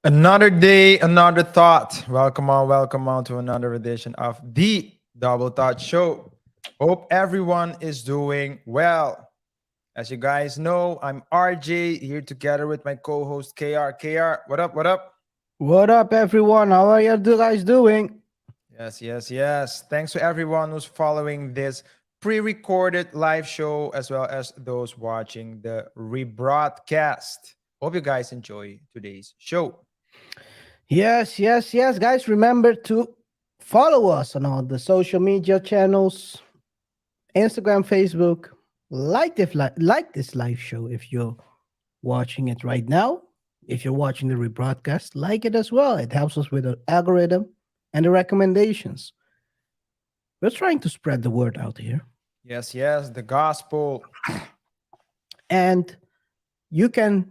Another day, another thought. Welcome on to another edition of the Double Thought Show. Hope everyone is doing well. As you guys know, I'm RJ here together with my co-host KR. KR, what up? What up? What up, everyone? How are you guys doing? Yes. Thanks to everyone who's following this pre-recorded live show as well as those watching the rebroadcast. Hope you guys enjoy today's show. Yes, guys. Remember to follow us on all the social media channels, Instagram, Facebook. Like this live show if you're watching it right now. If you're watching the rebroadcast, like it as well. It helps us with the algorithm and the recommendations. We're trying to spread the word out here, Yes, the gospel. and you can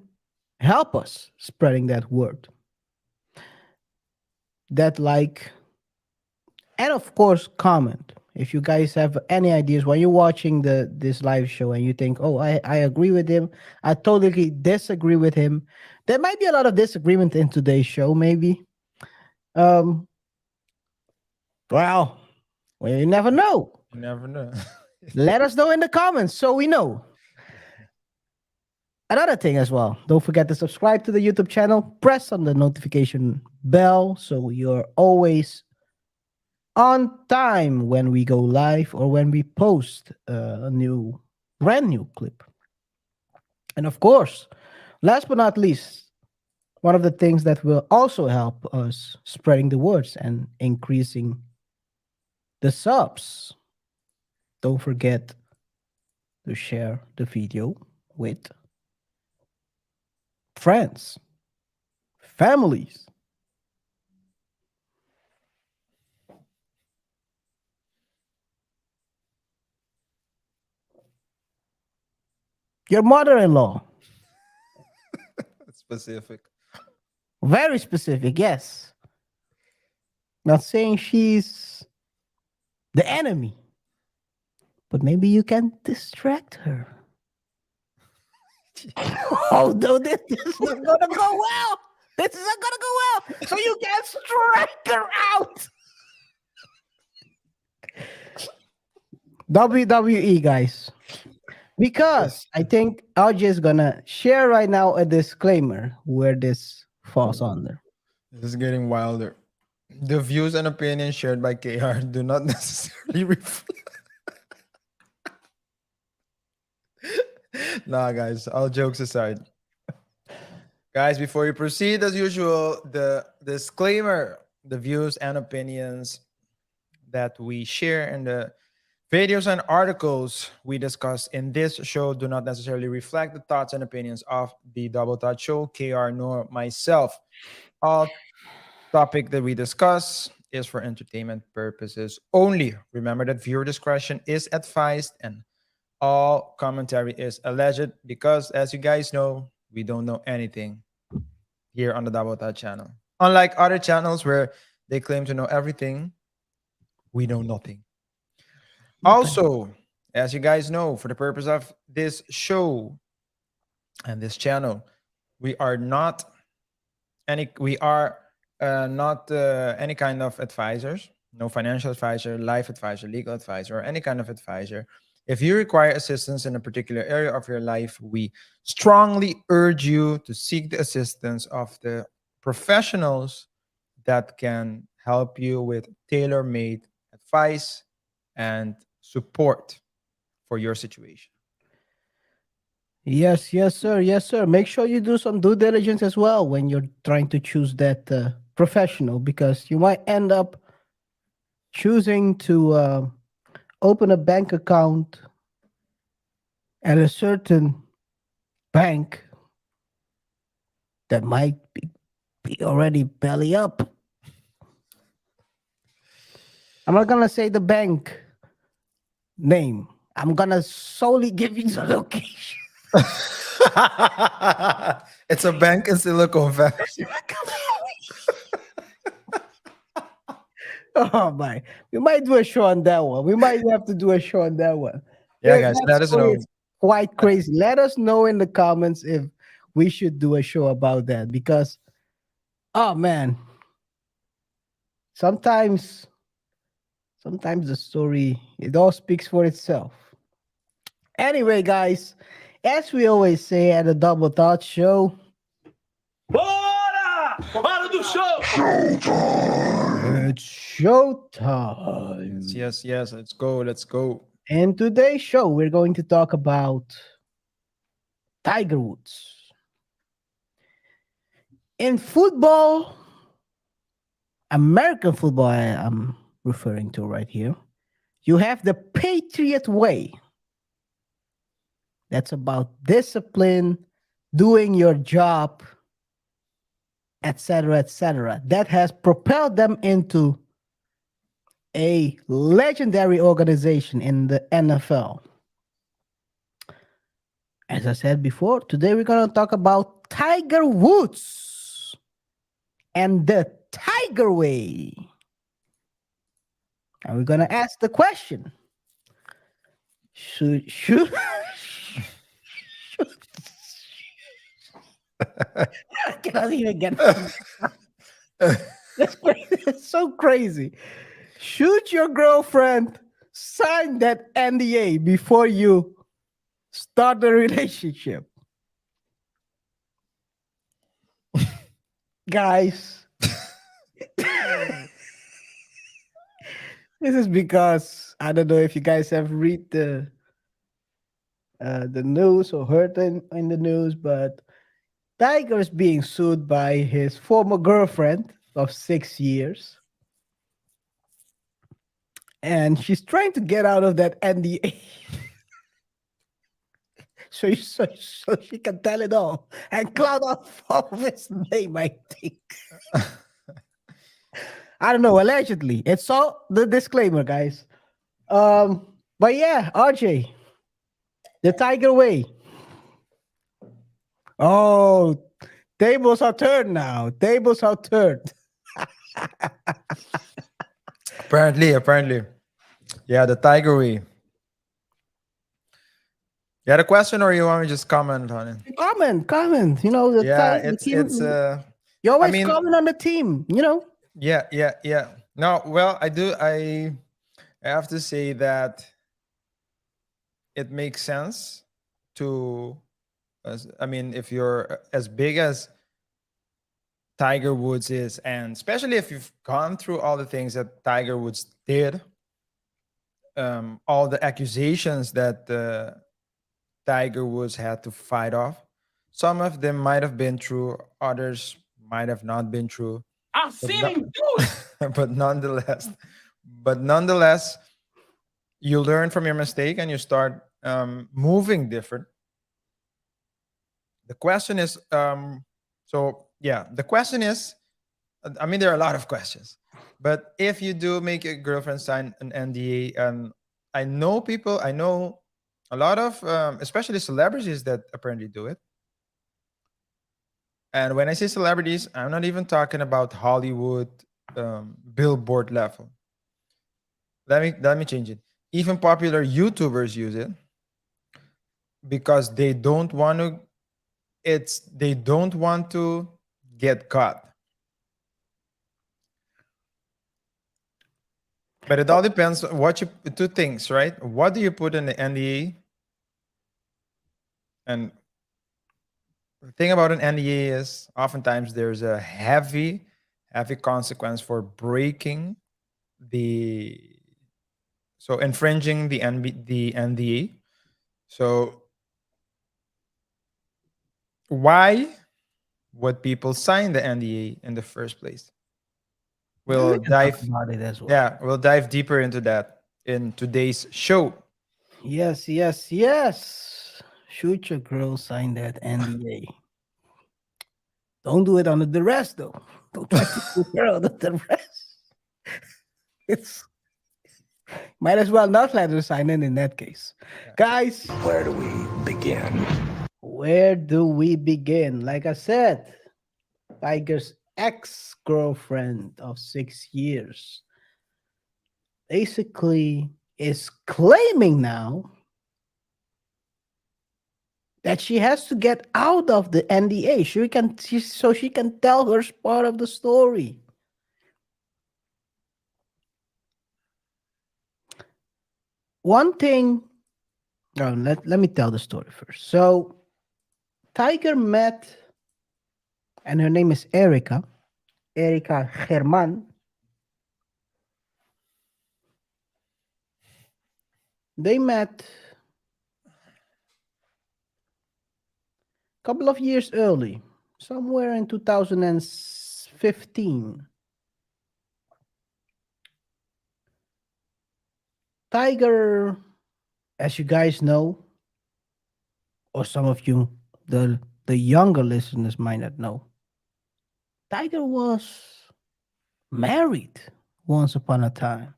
help us spreading that word. That like and of course comment if you guys have any ideas when you're watching this live show and you think, oh, I agree with him, I totally disagree with him. There might be a lot of disagreement in today's show, maybe. um well, you never know. You never know. Let us know in the comments so we know. Another thing as well, don't forget to subscribe to the YouTube channel, press on the notification bell so you're always on time when we go live or when we post a brand new clip. And of course, last but not least, one of the things that will also help us spreading the words and increasing the subs, don't forget to share the video with friends, families. Your mother-in-law. Specific. Very specific, yes. Not saying she's the enemy, but maybe you can distract her. Oh no, this is not gonna go well. This is not gonna go well. So you can strike her out. WWE, guys. Because I think RJ is gonna share right now a disclaimer where this falls under. This is getting wilder. The views and opinions shared by KR do not necessarily reflect. Nah, guys, all jokes aside. Guys, before we proceed, as usual, the disclaimer: the views and opinions that we share in the videos and articles we discuss in this show do not necessarily reflect the thoughts and opinions of the Double Thought Show, KR, nor myself. All topic that we discuss is for entertainment purposes only. Remember that viewer discretion is advised and all commentary is alleged because, as you guys know, we don't know anything here on the Double Thought channel. Unlike other channels where they claim to know everything, we know nothing. Also, as you guys know, for the purpose of this show and this channel, we are not any kind of advisors, no financial advisor, life advisor, legal advisor, or any kind of advisor. If you require assistance in a particular area of your life, we strongly urge you to seek the assistance of the professionals that can help you with tailor-made advice and support for your situation. Yes, sir. Make sure you do some due diligence as well when you're trying to choose that professional, because you might end up choosing to open a bank account at a certain bank that might be already belly up. I'm not gonna say the bank name. I'm gonna solely give you the location. It's a bank in Silicon Valley. Oh my! We might do a show on that one. We might have to do a show on that one. Yeah, guys, That let us story know. is quite crazy. Let us know in the comments if we should do a show about that, because Oh man, sometimes sometimes the story it all speaks for itself. Anyway, guys, as we always say at the Double Thought Show, Bora! Hora do show! it's showtime. Yes. Let's go. Let's go. In today's show, we're going to talk about Tiger Woods. In football, American football, I'm referring to right here, you have the Patriot way. That's about discipline, doing your job, etc., etc. That has propelled them into a legendary organization in the NFL. As I said before, today we're going to talk about Tiger Woods and the Tiger Way. And we're going to ask the question. Should I cannot even get That's crazy. It's so crazy. Should your girlfriend sign that NDA before you start the relationship? Guys, this is because I don't know if you guys have read the news or heard in the news, but Tiger is being sued by his former girlfriend of 6 years. And she's trying to get out of that NDA. so she can tell it all and cloud off of his name, I think. I don't know, allegedly. It's all the disclaimer, guys. But yeah, RJ, the Tiger Way. Oh, tables are turned now. Tables are turned. Apparently. Yeah, the Tiger Way. You had a question, or you want me to just comment on it? Comment. You know, Yeah, the team. it's You always mean- comment on the team, you know. yeah. No, well, I have to say that it makes sense to if you're as big as Tiger Woods is, and especially if you've gone through all the things that Tiger Woods did, all the accusations that Tiger Woods had to fight off. Some of them might have been true, others might have not been true. I'm feeling good! but nonetheless, you learn from your mistake and you start moving different. The question is, the question is, there are a lot of questions, but if you do make your girlfriend sign an NDA, and I know a lot of, especially celebrities that apparently do it. And when I say celebrities, I'm not even talking about Hollywood, billboard level. Let me change it. Even popular YouTubers use it because they don't want to get caught. But it all depends on two things, right? What do you put in the NDA? And the thing about an NDA is oftentimes there's a heavy consequence for breaking infringing the NDA. So why would people sign the NDA in the first place? We'll dive about it as well. Yeah, we'll dive deeper into that in today's show. Yes. Should your girl sign that NDA? Don't do it under duress, though. Don't try to put her under duress. It's might as well not let her sign in that case. Guys, Where do we begin? where do we begin? Like I said, Tiger's ex-girlfriend of 6 years basically is claiming now that she has to get out of the NDA. So she can tell her part of the story. One thing, let me tell the story first. So Tiger met, and her name is Erica Herman. They met a couple of years early, somewhere in 2015. Tiger, as you guys know, or some of you, the younger listeners might not know, Tiger was married once upon a time.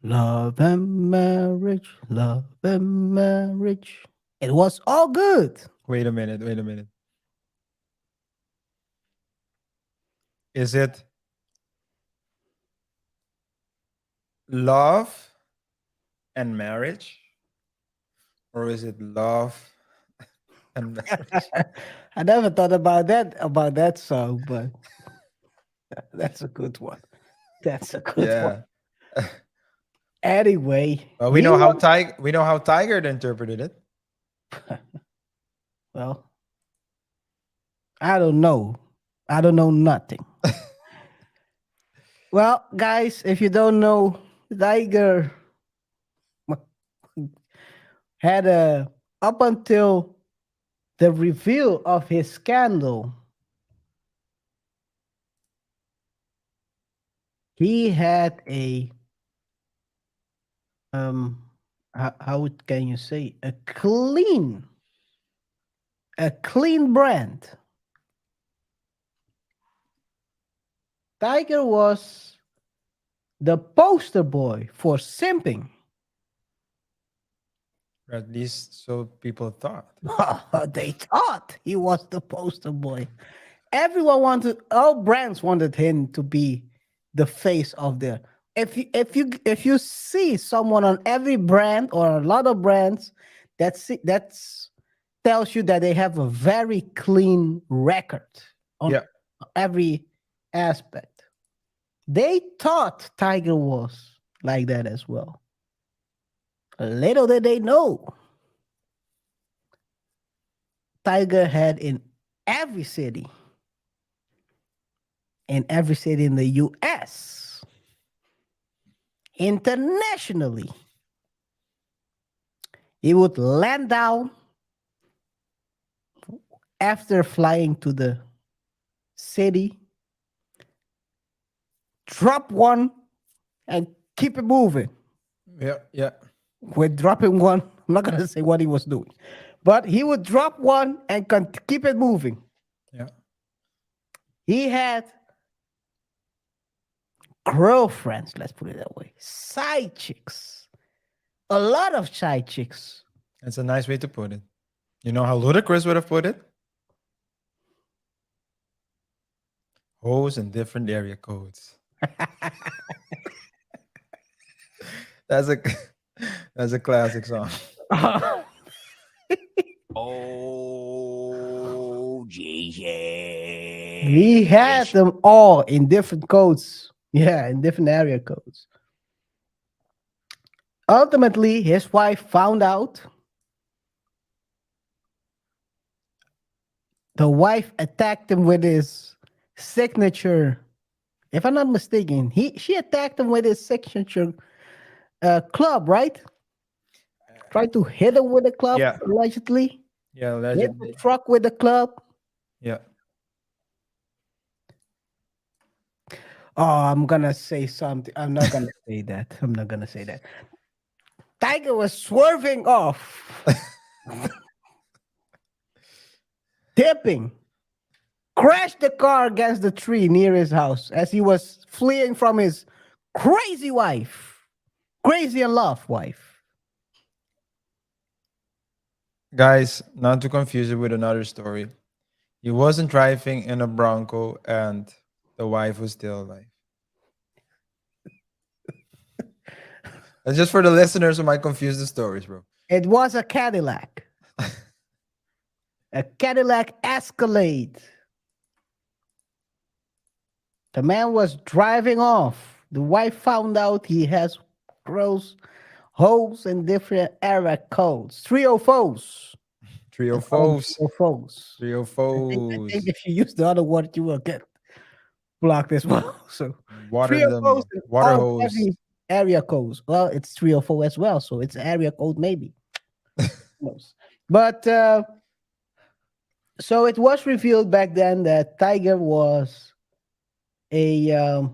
Love and marriage, love and marriage. It was all good. Wait a minute. Wait a minute. Is it love and marriage, or is it love and marriage? I never thought about that song, but that's a good one. That's a good one. Yeah. Anyway, Well, we he know how was- Tiger interpreted it. well, I don't know. I don't know nothing. Well, guys, if you don't know, Tiger had a up until the reveal of his scandal, he had a how can you say, a clean brand. Tiger was the poster boy for simping. Or at least so people thought. They thought he was the poster boy. Everyone wanted, all brands wanted him to be the face of their. If you see someone on every brand or a lot of brands, that's tells you that they have a very clean record on Yeah. every aspect. They thought Tiger was like that as well. Little did they know, Tiger had every city, in every city in the US, internationally. He would land down after flying to the city, drop one, and keep it moving. Yeah. Yeah. With dropping one, I'm not going to say what he was doing, but he would drop one and keep it moving. Yeah. He had girlfriends, let's put it that way, side chicks, a lot of side chicks. That's a nice way to put it. You know how Ludacris would have put it? Hoes in different area codes. That's a that's a classic song. Oh, Jesus. He had them all in different codes. Yeah, in different area codes. Ultimately, his wife found out. The wife attacked him with his signature. If I'm not mistaken, she attacked him with his signature club, right? Tried to hit him with a club, Yeah. allegedly. Yeah, Hit the allegedly. truck with the club. Yeah. Oh, I'm gonna say something. I'm not gonna say that. I'm not gonna say that. Tiger was swerving off, tipping, crashed the car against the tree near his house as he was fleeing from his crazy wife, crazy in love wife. Guys, not to confuse it with another story. He wasn't driving in a Bronco and the wife was still alive. That's just for the listeners who might confuse the stories, bro. It was a Cadillac. A Cadillac Escalade. The man was driving off. The wife found out he has gross holes in different area codes. 304s. Trio They call them foes. 304s. Trio I think foes. if you use the other word, you will get blocked as well. So Water 304s them. and Water all hose. heavy area codes. Well, it's 304 as well. So it's area code maybe. Who knows? But so it was revealed back then that Tiger was a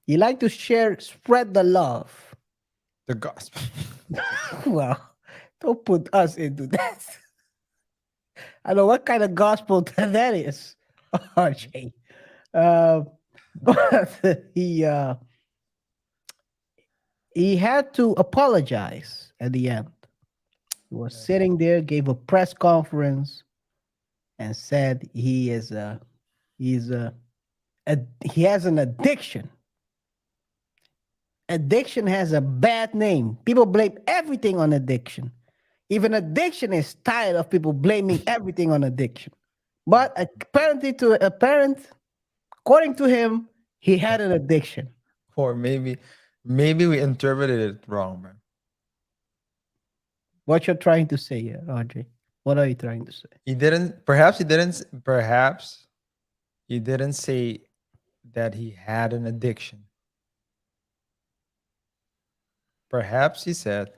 he liked to spread the love. The gospel. Well, don't put us into that. I don't know what kind of gospel that is, RJ. Uh, but he had to apologize at the end. He was Yes. sitting there, gave a press conference, and said he's he has an addiction. Addiction has a bad name. People blame everything on addiction. Even addiction is tired of people blaming everything on addiction. But according to him, he had an addiction. Or maybe we interpreted it wrong, man. What you're trying to say here, Audrey? What are you trying to say? Perhaps he didn't say that he had an addiction. Perhaps he said,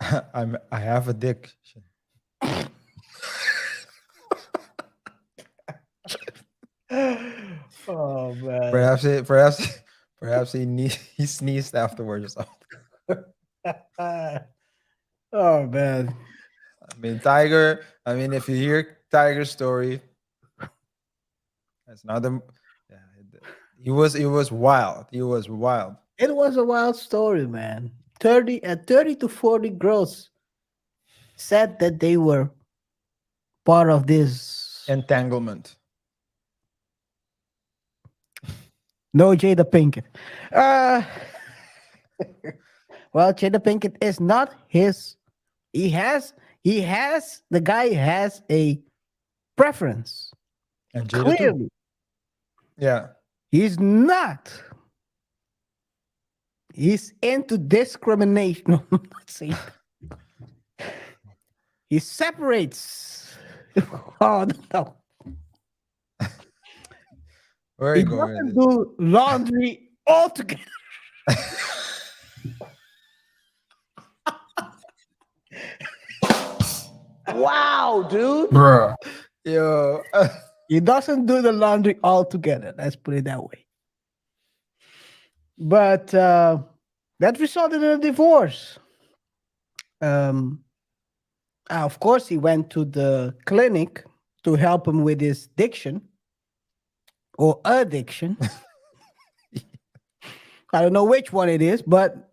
I have addiction. Oh man. Perhaps he sneezed afterwards or something. Oh man. I mean, Tiger. I mean, if you hear Tiger's story, that's not the. Yeah, he was wild. He was wild. It was a wild story, man. 30 to 40 girls said that they were part of this. Entanglement. No Jada Pinkett. Well, Jada Pinkett is not his. The guy has a preference. And Jada too. Clearly, Yeah. he's not. He's into discrimination. No, let's see. He separates. Oh no. Where are He you going doesn't with this? do laundry altogether. Wow, dude. Bruh. Yo. He doesn't do the laundry altogether. Let's put it that way. But that resulted in a divorce. Of course, he went to the clinic to help him with his addiction or addiction. I don't know which one it is, but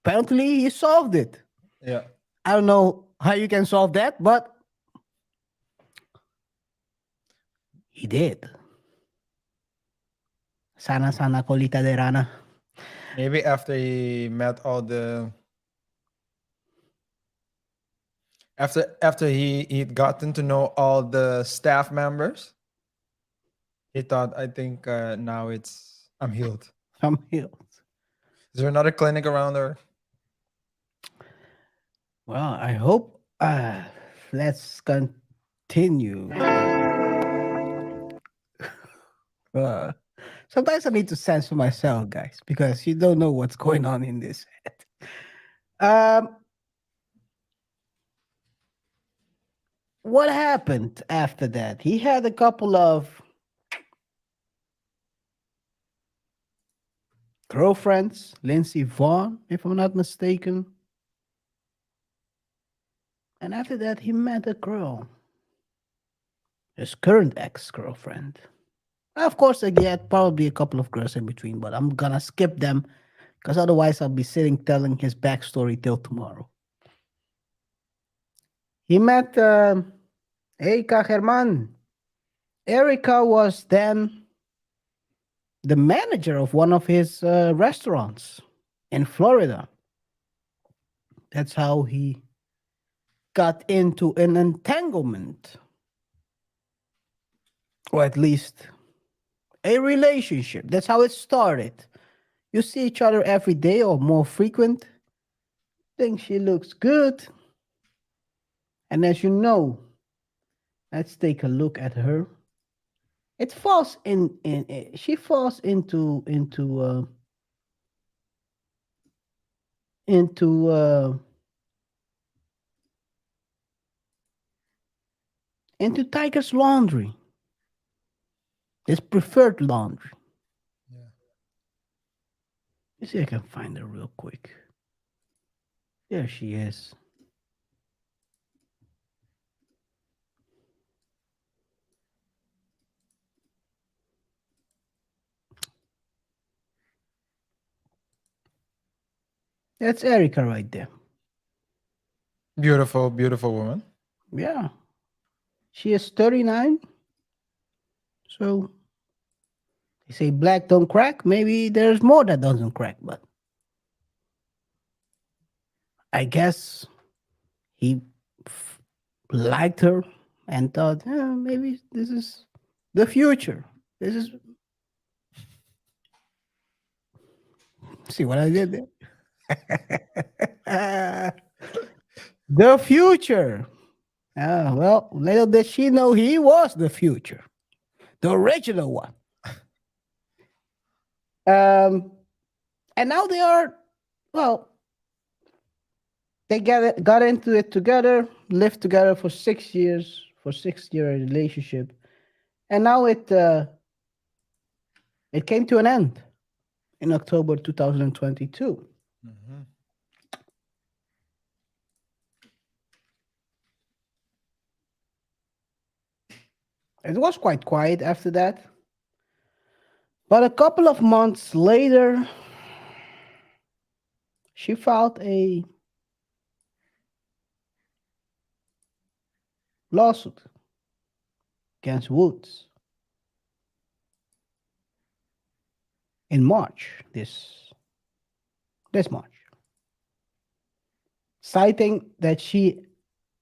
apparently he solved it. Yeah. I don't know how you can solve that, but he did. Sana sana colita de rana. Maybe after he met all the after he'd gotten to know all the staff members, he thought, I think now I'm healed. I'm healed. Is there another clinic around there? Well, I hope. Let's continue. Sometimes I need to censor myself, guys, because you don't know what's going on in this head. What happened after that? He had a couple of girlfriends, Lindsey Vaughn, if I'm not mistaken. And after that, he met a girl, his current ex-girlfriend. Of course, he had probably a couple of girls in between, but I'm gonna skip them because otherwise I'll be sitting telling his backstory till tomorrow. He met Erica Herman. Erica was then the manager of one of his restaurants in Florida. That's how he got into an entanglement, or at least a relationship. That's how it started. You see each other every day or more frequent. Think she looks good. And as you know, let's take a look at her. It falls she falls into into Tiger's laundry. His preferred laundry. Yeah. Let's see if I can find her real quick. There she is. That's Erica right there. Beautiful, beautiful woman. Yeah. She is 39. So they say black don't crack. Maybe there's more that doesn't crack, but I guess he liked her and thought, maybe this is the future. This is see what I did there. The future. Well, little did she know he was the future, the original one. And now they are, well, they got into it together, lived together for 6 years, for 6 year relationship, and now it came to an end in October 2022. Mhm. It was quite quiet after that. But a couple of months later, she filed a lawsuit against Woods in March, this March, citing that she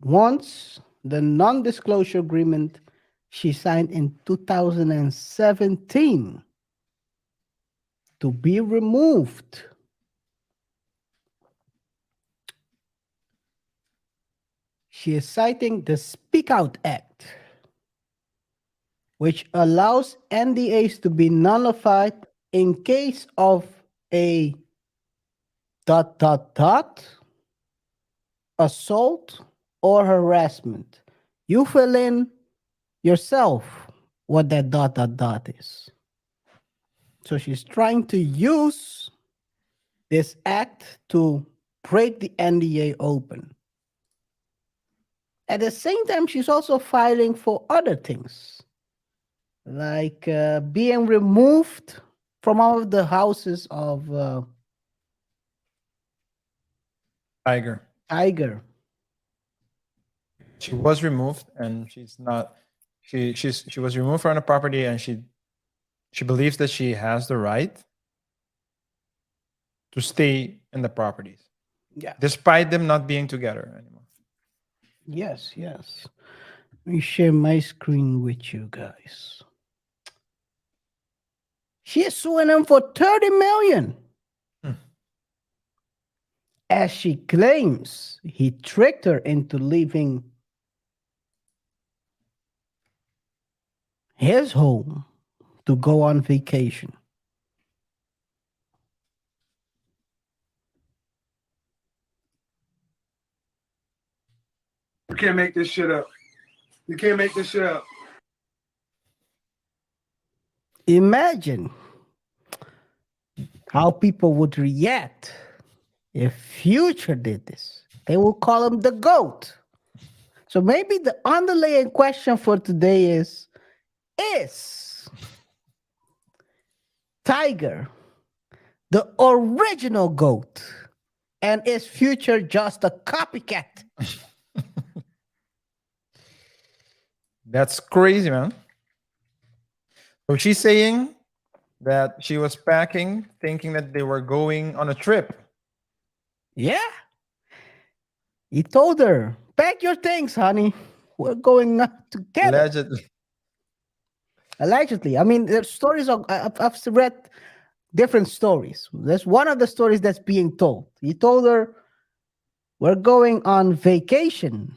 wants the non-disclosure agreement she signed in 2017 to be removed. She is citing the Speak Out Act, which allows NDAs to be nullified in case of a ... assault or harassment. You fill in yourself what that ... is. So she's trying to use this act to break the NDA open. At the same time, she's also filing for other things, like being removed from all of the houses of Tiger. Tiger. She was removed, and she's not. She was removed from the property, and she believes that she has the right to stay in the properties, Yeah. despite them not being together anymore. Yes, yes. Let me share my screen with you guys. She is suing him for 30 million. As she claims he tricked her into leaving his home to go on vacation. You can't make this shit up. You can't make this shit up. Imagine how people would react if Future did this. They will call him the GOAT. So maybe the underlying question for today is Tiger the original GOAT? And is Future just a copycat? That's crazy, man. So she's saying that she was packing, thinking that they were going on a trip. Yeah. He told her Pack your things, honey. We're going out together. Allegedly. Allegedly. I mean, the stories are, I've read different stories. There's one of the stories that's being told. He told her, we're going on vacation.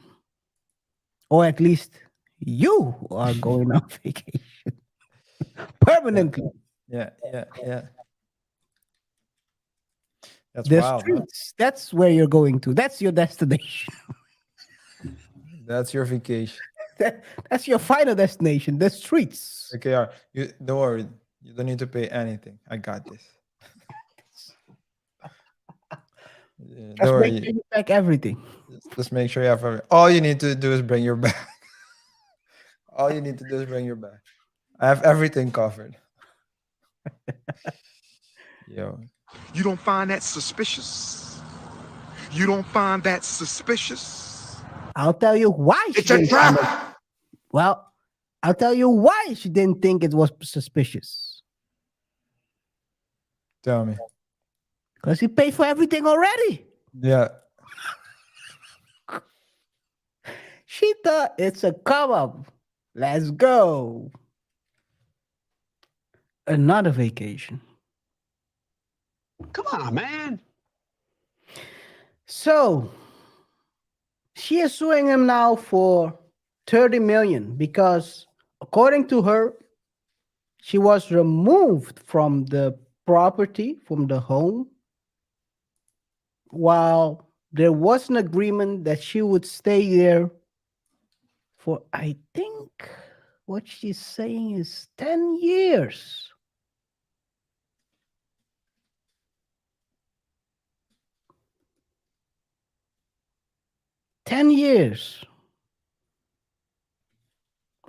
Or at least you are going on vacation Yeah, permanently. yeah. That's The wild, huh? streets, that's where you're going to. That's your destination. That's your vacation. That's your final destination, the streets. Okay, KaiR, you don't worry. You don't need to pay anything. I got this. Yeah, don't Just make worry. sure you pack everything. Just make sure you have all you need to do is bring your bag. All you need to do is bring your bag. I have everything covered. Yo, You don't find that suspicious? You don't find that suspicious? I'll tell you why she It's a didn't find it. trap. Well, I'll tell you why she didn't think it was suspicious. tell me. Because he paid for everything already. Yeah, She thought it's a come up. Let's go. Another vacation. Come on, man. So she is suing him now for 30 million because according to her, she was removed from the property, from the home, while there was an agreement that she would stay there for, I think, what she's saying is 10 years. 10 years.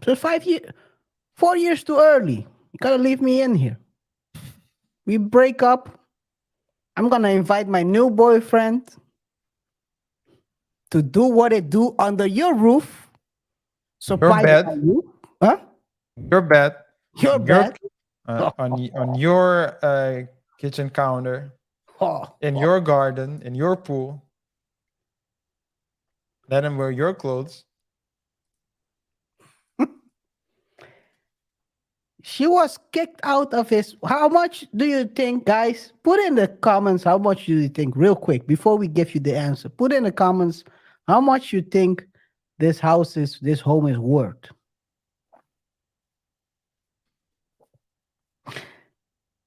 So 5 years, 4 years too early. You gotta leave me in here. We break up. I'm gonna invite my new boyfriend to do what they do under your roof. Surprised bed. by you. Huh? your bed Your on your bed. on your kitchen counter, Oh, in your garden, in your pool. Let him wear your clothes. she was kicked out of his. How much do you think, guys? Put in the comments how much do you think, real quick, before we give you the answer. Put in the comments how much you think this home is worth.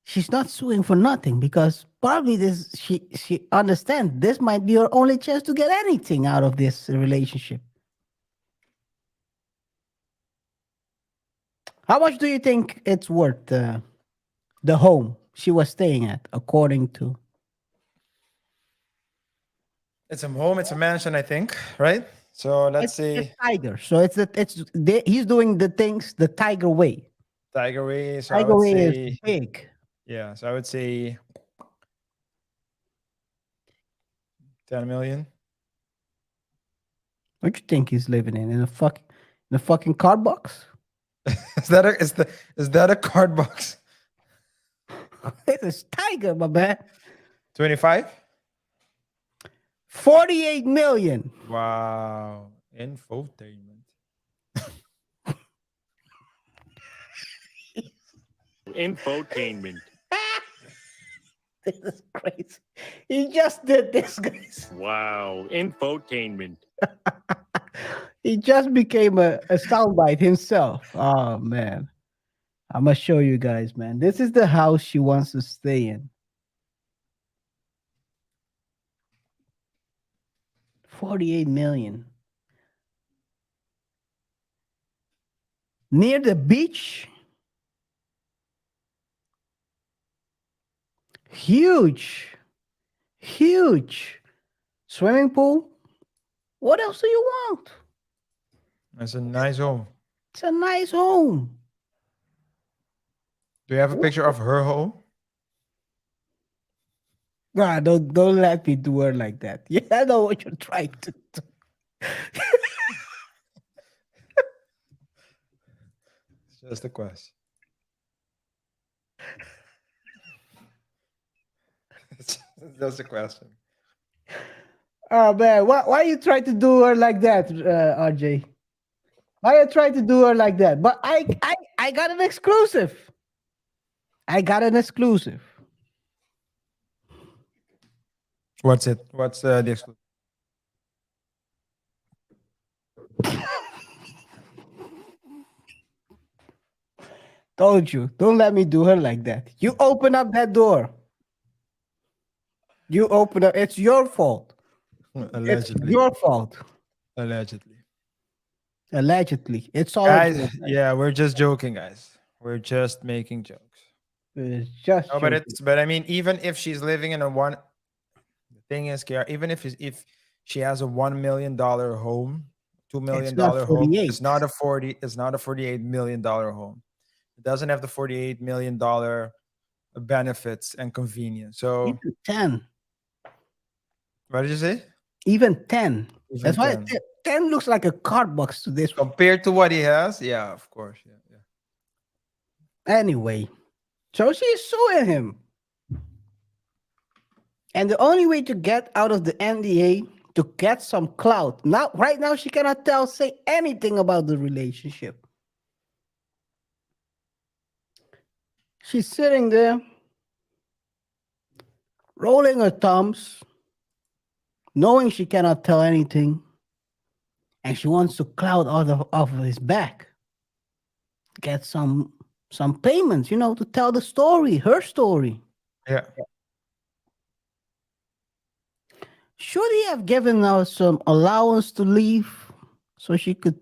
She's not suing for nothing because probably this she understands this might be her only chance to get anything out of this relationship. How much do you think it's worth, the home she was staying at, according to? It's a home. It's a mansion, I think. Right. So let's It's say Tiger. So he's doing the things the Tiger way. Tiger Way. So I Tiger would way is say big. yeah. So I would say 10 million. What do you think he's living in a fucking card box? Is that a card box? It's a Tiger, my man. 25. 48 million. Wow. Infotainment. Infotainment. This is crazy. He just did this, guys. Wow. Infotainment. He just became a soundbite himself. Oh man. I'm gonna show you guys, man. This is the house she wants to stay in. 48 million. Near the beach. Huge swimming pool. What else do you want? That's a nice home. It's a nice home. Do you have a picture of her home? Nah, don't let me do her like that. Yeah, I know what you're trying to do. It's just a question. It's just a question. Oh man, why you try to do her like that, RJ? Why you try to do her like that? But I got an exclusive. I got an exclusive. What's it? What's the exclusive? Told you, don't let me do her like that. You open up that door. You open up. It's your fault. It's Allegedly. your fault. Allegedly. Allegedly, it's all a Guys, joke. yeah, we're just joking, guys. We're just making jokes. It's just No, but joking. but I mean, even if she's living in a one, the thing is, KR, even if she has a $1 million home, $2 million It's not home, 48. it's not a $48 million home. It doesn't have the $48 million benefits and convenience. So Even 10. what did you say? Even 10. Even That's why 10. 10 looks like a card box to this one. Compared to what he has, yeah, of course. Yeah, yeah. Anyway, so she's suing him. And the only way to get out of the NDA to get some clout. Now, right now, she cannot say anything about the relationship. She's sitting there, rolling her thumbs, knowing she cannot tell anything, and she wants to clout off of his back. Get some payments, to tell the story, her story. Yeah. Should he have given her some allowance to leave so she could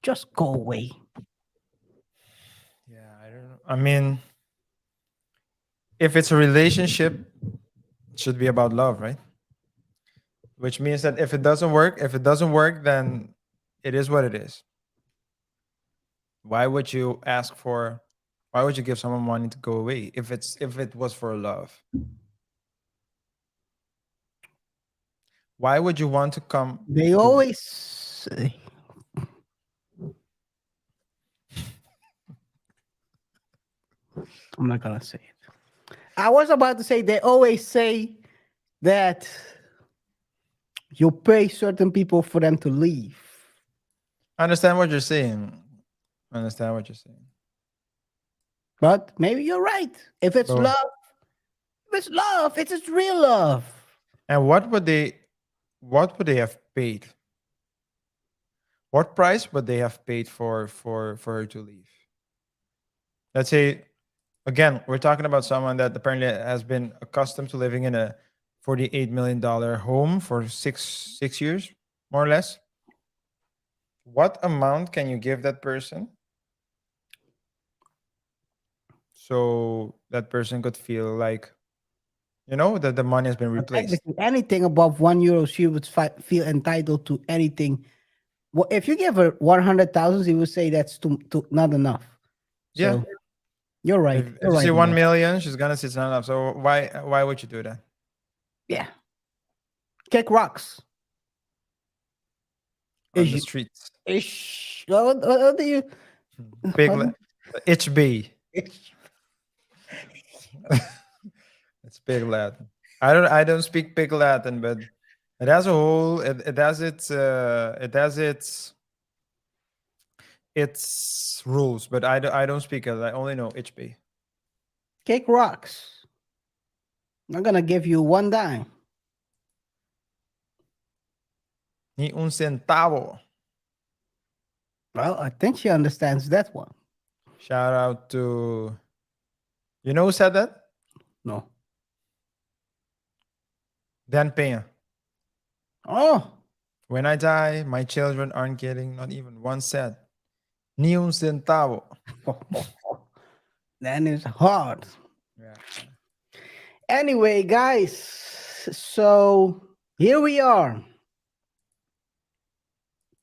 just go away? Yeah, I don't know. I mean, if it's a relationship, it should be about love, right? Which means that if it doesn't work, then it is what it is. Why would you give someone money to go away if it was for love? Why would you want to come? They always say, I'm not gonna say it. I was about to say they always say that you pay certain people for them to leave. I understand what you're saying. I understand what you're saying. But maybe you're right. If it's So- love, it's real love. And what would they have paid? What price would they have paid for her to leave? Let's say, again, we're talking about someone that apparently has been accustomed to living in a $48 million home for six years, more or less. What amount can you give that person so that person could feel like, that the money has been replaced? Technically, anything above €1, she would feel entitled to anything. Well, if you give her 100,000, she would say that's too not enough. So, Yeah. you're right. If You're you right. say 1 Mo. million, she's gonna say it's not enough. So why would you do that? Yeah. Kick rocks. On Is the you- streets. Ish. What do you? Big what- HB. ish. It's Pig Latin. I don't speak Pig Latin, but it has a whole it has its rules, but I don't speak it. I only know HB. Kick rocks. I'm gonna give you one dime. Ni un centavo. Well, I think she understands that one. Shout out to, you know who said that? No. Dan Peña. Oh, When I die, my children aren't getting not even 1 cent. Ni un centavo. that is hard. Yeah. Anyway, guys, so here we are.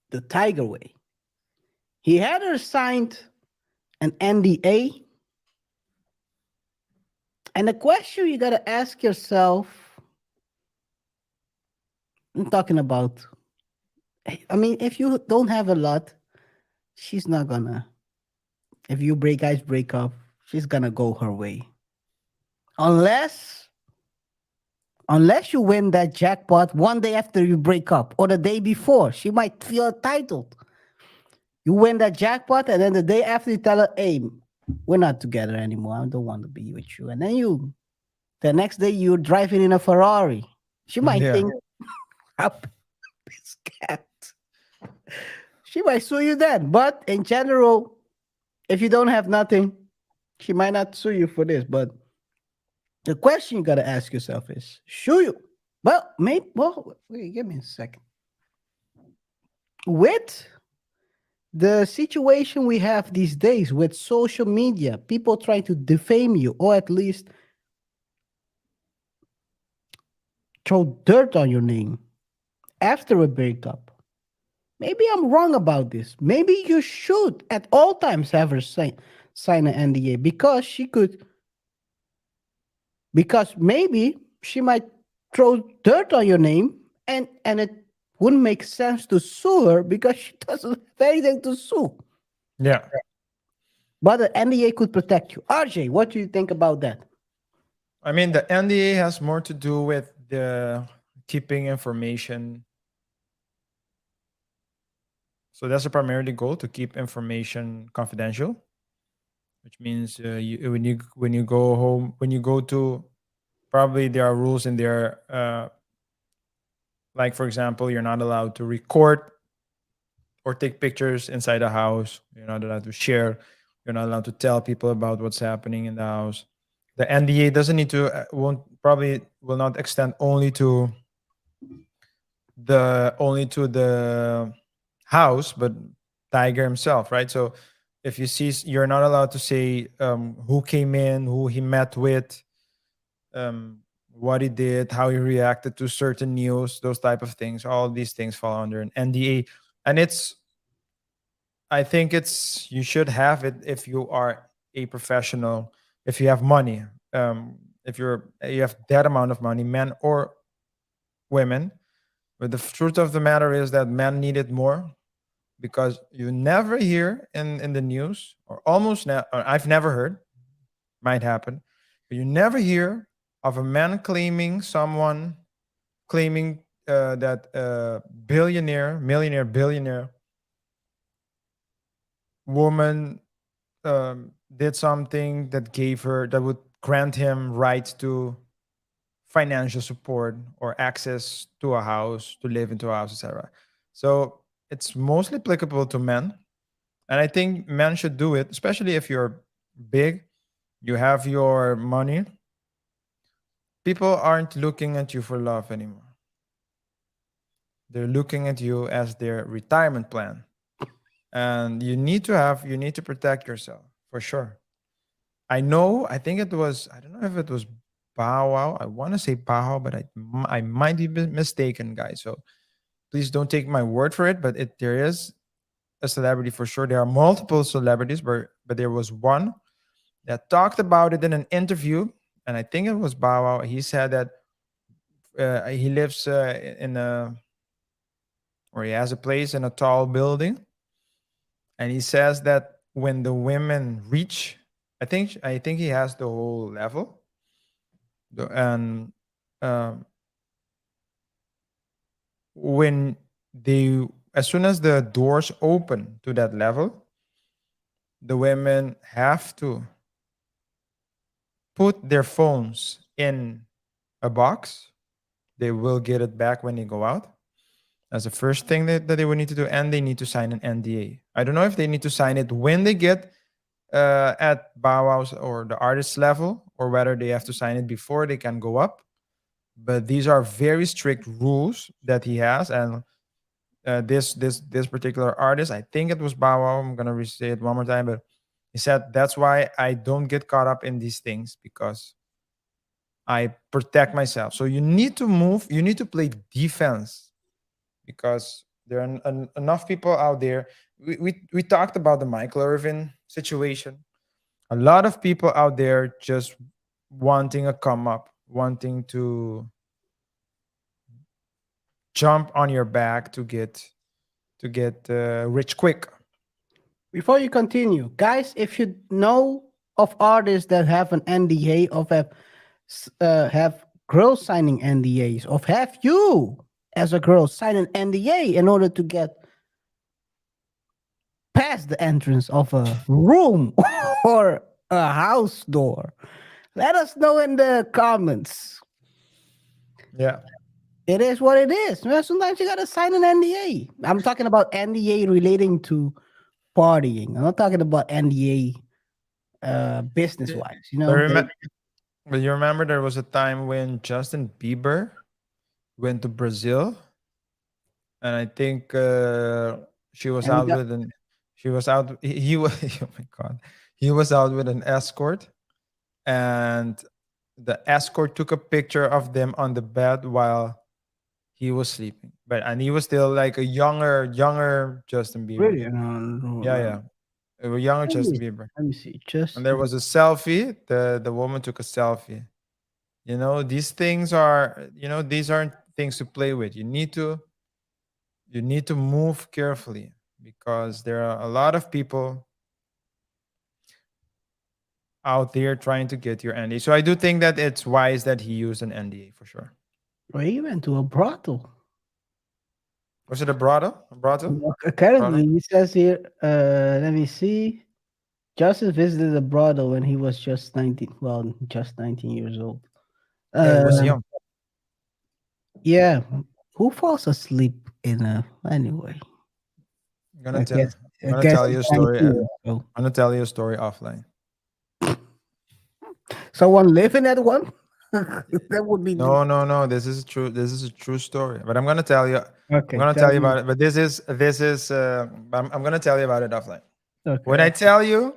The Tiger way. He had her signed an NDA. And the question you got to ask yourself, I'm talking about, I mean, if you don't have a lot, she's not gonna, if you guys break up, she's gonna go her way. Unless unless you win that jackpot one day after you break up or the day before, she might feel entitled. You win that jackpot, and then the day after you tell her, hey, we're not together anymore. I don't want to be with you. And then the next day you're driving in a Ferrari. She might Yeah. think, up this cat. She might sue you then. But in general, if you don't have nothing, she might not sue you for this. But the question you gotta ask yourself is, should you? Well, wait, give me a second. With the situation we have these days with social media, people trying to defame you or at least throw dirt on your name after a breakup. Maybe I'm wrong about this. Maybe you should at all times have her sign an NDA because maybe she might throw dirt on your name and it wouldn't make sense to sue her because she doesn't have anything to sue. Yeah. But the NDA could protect you. RJ, what do you think about that? I mean, the NDA has more to do with the keeping information. So that's the primary goal, to keep information confidential, which means when you go home, when you go to, probably there are rules in there. Like, for example, you're not allowed to record or take pictures inside the house. You're not allowed to share. You're not allowed to tell people about what's happening in the house. The NDA doesn't need to, will not extend only to the house, but Tiger himself, right? So if you see, you're not allowed to say who came in, who he met with, what he did, how he reacted to certain news, those type of things. All these things fall under an NDA, and I think you should have it if you are a professional, if you have money, if you have that amount of money, men or women. But the truth of the matter is that men need it more, because you never hear in the news, or almost now, I've never heard, might happen, but you never hear of a man claiming that billionaire woman did something that would grant him rights to financial support or access to a house, to live into a house, etc. So it's mostly applicable to men, and I think men should do it, especially if you're big, you have your money. People aren't looking at you for love anymore. They're looking at you as their retirement plan, and you need to protect yourself for sure. I think it was, I don't know if it was Bow Wow. I want to say Bow Wow, but I might be mistaken, guys. So please don't take my word for it. But there is a celebrity for sure. There are multiple celebrities, but there was one that talked about it in an interview, and I think it was Bow Wow. He said that he lives he has a place in a tall building, and he says that when the women reach, I think he has the whole level, and um, when they as soon as the doors open to that level, the women have to put their phones in a box. They will get it back when they go out. That's the first thing that they would need to do, and they need to sign an NDA. I don't know if they need to sign it when they get at Bow Wow's or the artist level, or whether they have to sign it before they can go up. But these are very strict rules that he has, and this particular artist, I think it was Bow Wow. I'm gonna say it one more time, but he said that's why I don't get caught up in these things, because I protect myself. So you need to move. You need to play defense, because there are enough people out there. We talked about the Michael Irvin situation. A lot of people out there just wanting a come up, wanting to jump on your back to get rich quick. Before you continue, guys, if you know of artists that have an NDA, have girls signing NDAs, or have you, as a girl, sign an NDA in order to get past the entrance of a room or a house door? Let us know in the comments. Yeah. It is what it is. Man, sometimes you gotta sign an NDA. I'm talking about NDA relating to partying. I'm not talking about NDA business wise. You But, know, but you remember there was a time when Justin Bieber went to Brazil, and I think she was and we out got with an she was out he was oh my god, he was out with an escort, and the escort took a picture of them on the bed while he was sleeping, but and he was still like a younger Justin Bieber. really. Yeah, yeah, a younger Let me Justin see. Bieber. Let me see. And Just there was a selfie. The woman took a selfie. You know, these things are, these aren't things to play with. You need to move carefully, because there are a lot of people out there trying to get your NDA. So I do think that it's wise that he used an NDA for sure. well, he went to a brothel. Was it a brothel? A brothel? Currently, he says here. Let me see. Justice visited a brothel when he was just 19. Well, just 19 years old. Yeah, he was Uh, young. yeah. Who falls asleep in a anyway? I'm gonna I tell. guess. I'm I gonna guess tell you a it's story. 19. So I'm gonna tell you a story offline. someone living at one. That would be No, no, no. This is true. This is a true story. But I'm gonna tell you. I'm okay. gonna Tell tell you me. about it. But this is. I'm gonna tell you about it offline. When I Okay. tell you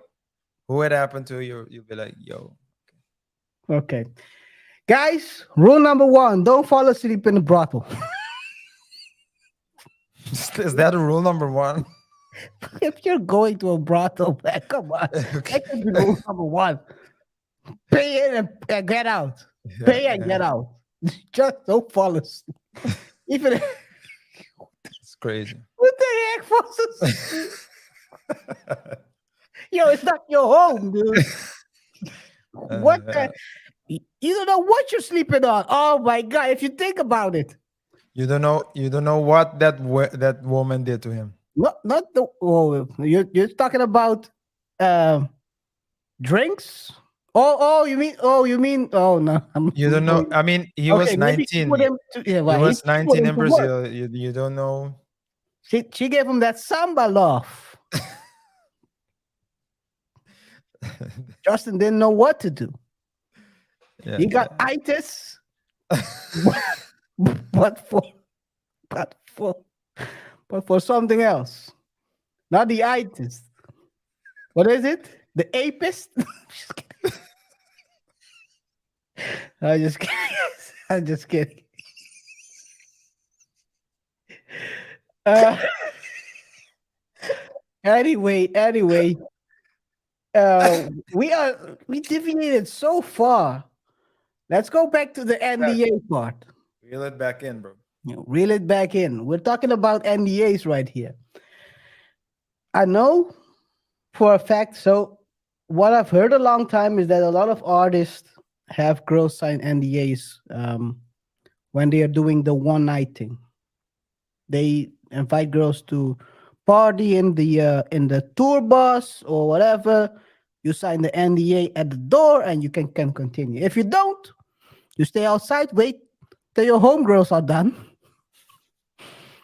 who it happened to, you'll be like, "Yo, Okay. Guys, rule number one: don't fall asleep in the brothel. is that rule number one?" If you're going to a brothel, man, come on. Okay. That could be rule number one. Pay in and get out. Yeah, Pay and yeah. get out. Just don't fall asleep. Even It's crazy. what the heck falls asleep? Yo, it's not your home, dude. What Yeah. the? You don't know what you're sleeping on. Oh my god! If you think about it, You don't know. You don't know what that woman did to him. not the. Oh, you're talking about um drinks. You mean. Oh no, I'm You don't know. going. I mean, he was Okay, maybe she put 19. him to. Yeah, He well, was she put 19 him in to work. Brazil. You don't know. She gave him that samba love. Justin didn't know what to do. Yeah, He got yeah. itis, but for but for but for something else. Not the itis. What is it? The apist? Just kidding. I'm just kidding. I'm just kidding. Uh, anyway, we deviated so far. Let's go back to the NDA part. Reel it back in, bro. Reel it back in. We're talking about NDAs right here. I know for a fact. So, what I've heard a long time is that a lot of artists have girls sign NDAs when they are doing the one night thing. They invite girls to party in the tour bus or whatever. You sign the NDA at the door, and you can continue. If you don't, you stay outside. Wait till your homegirls are done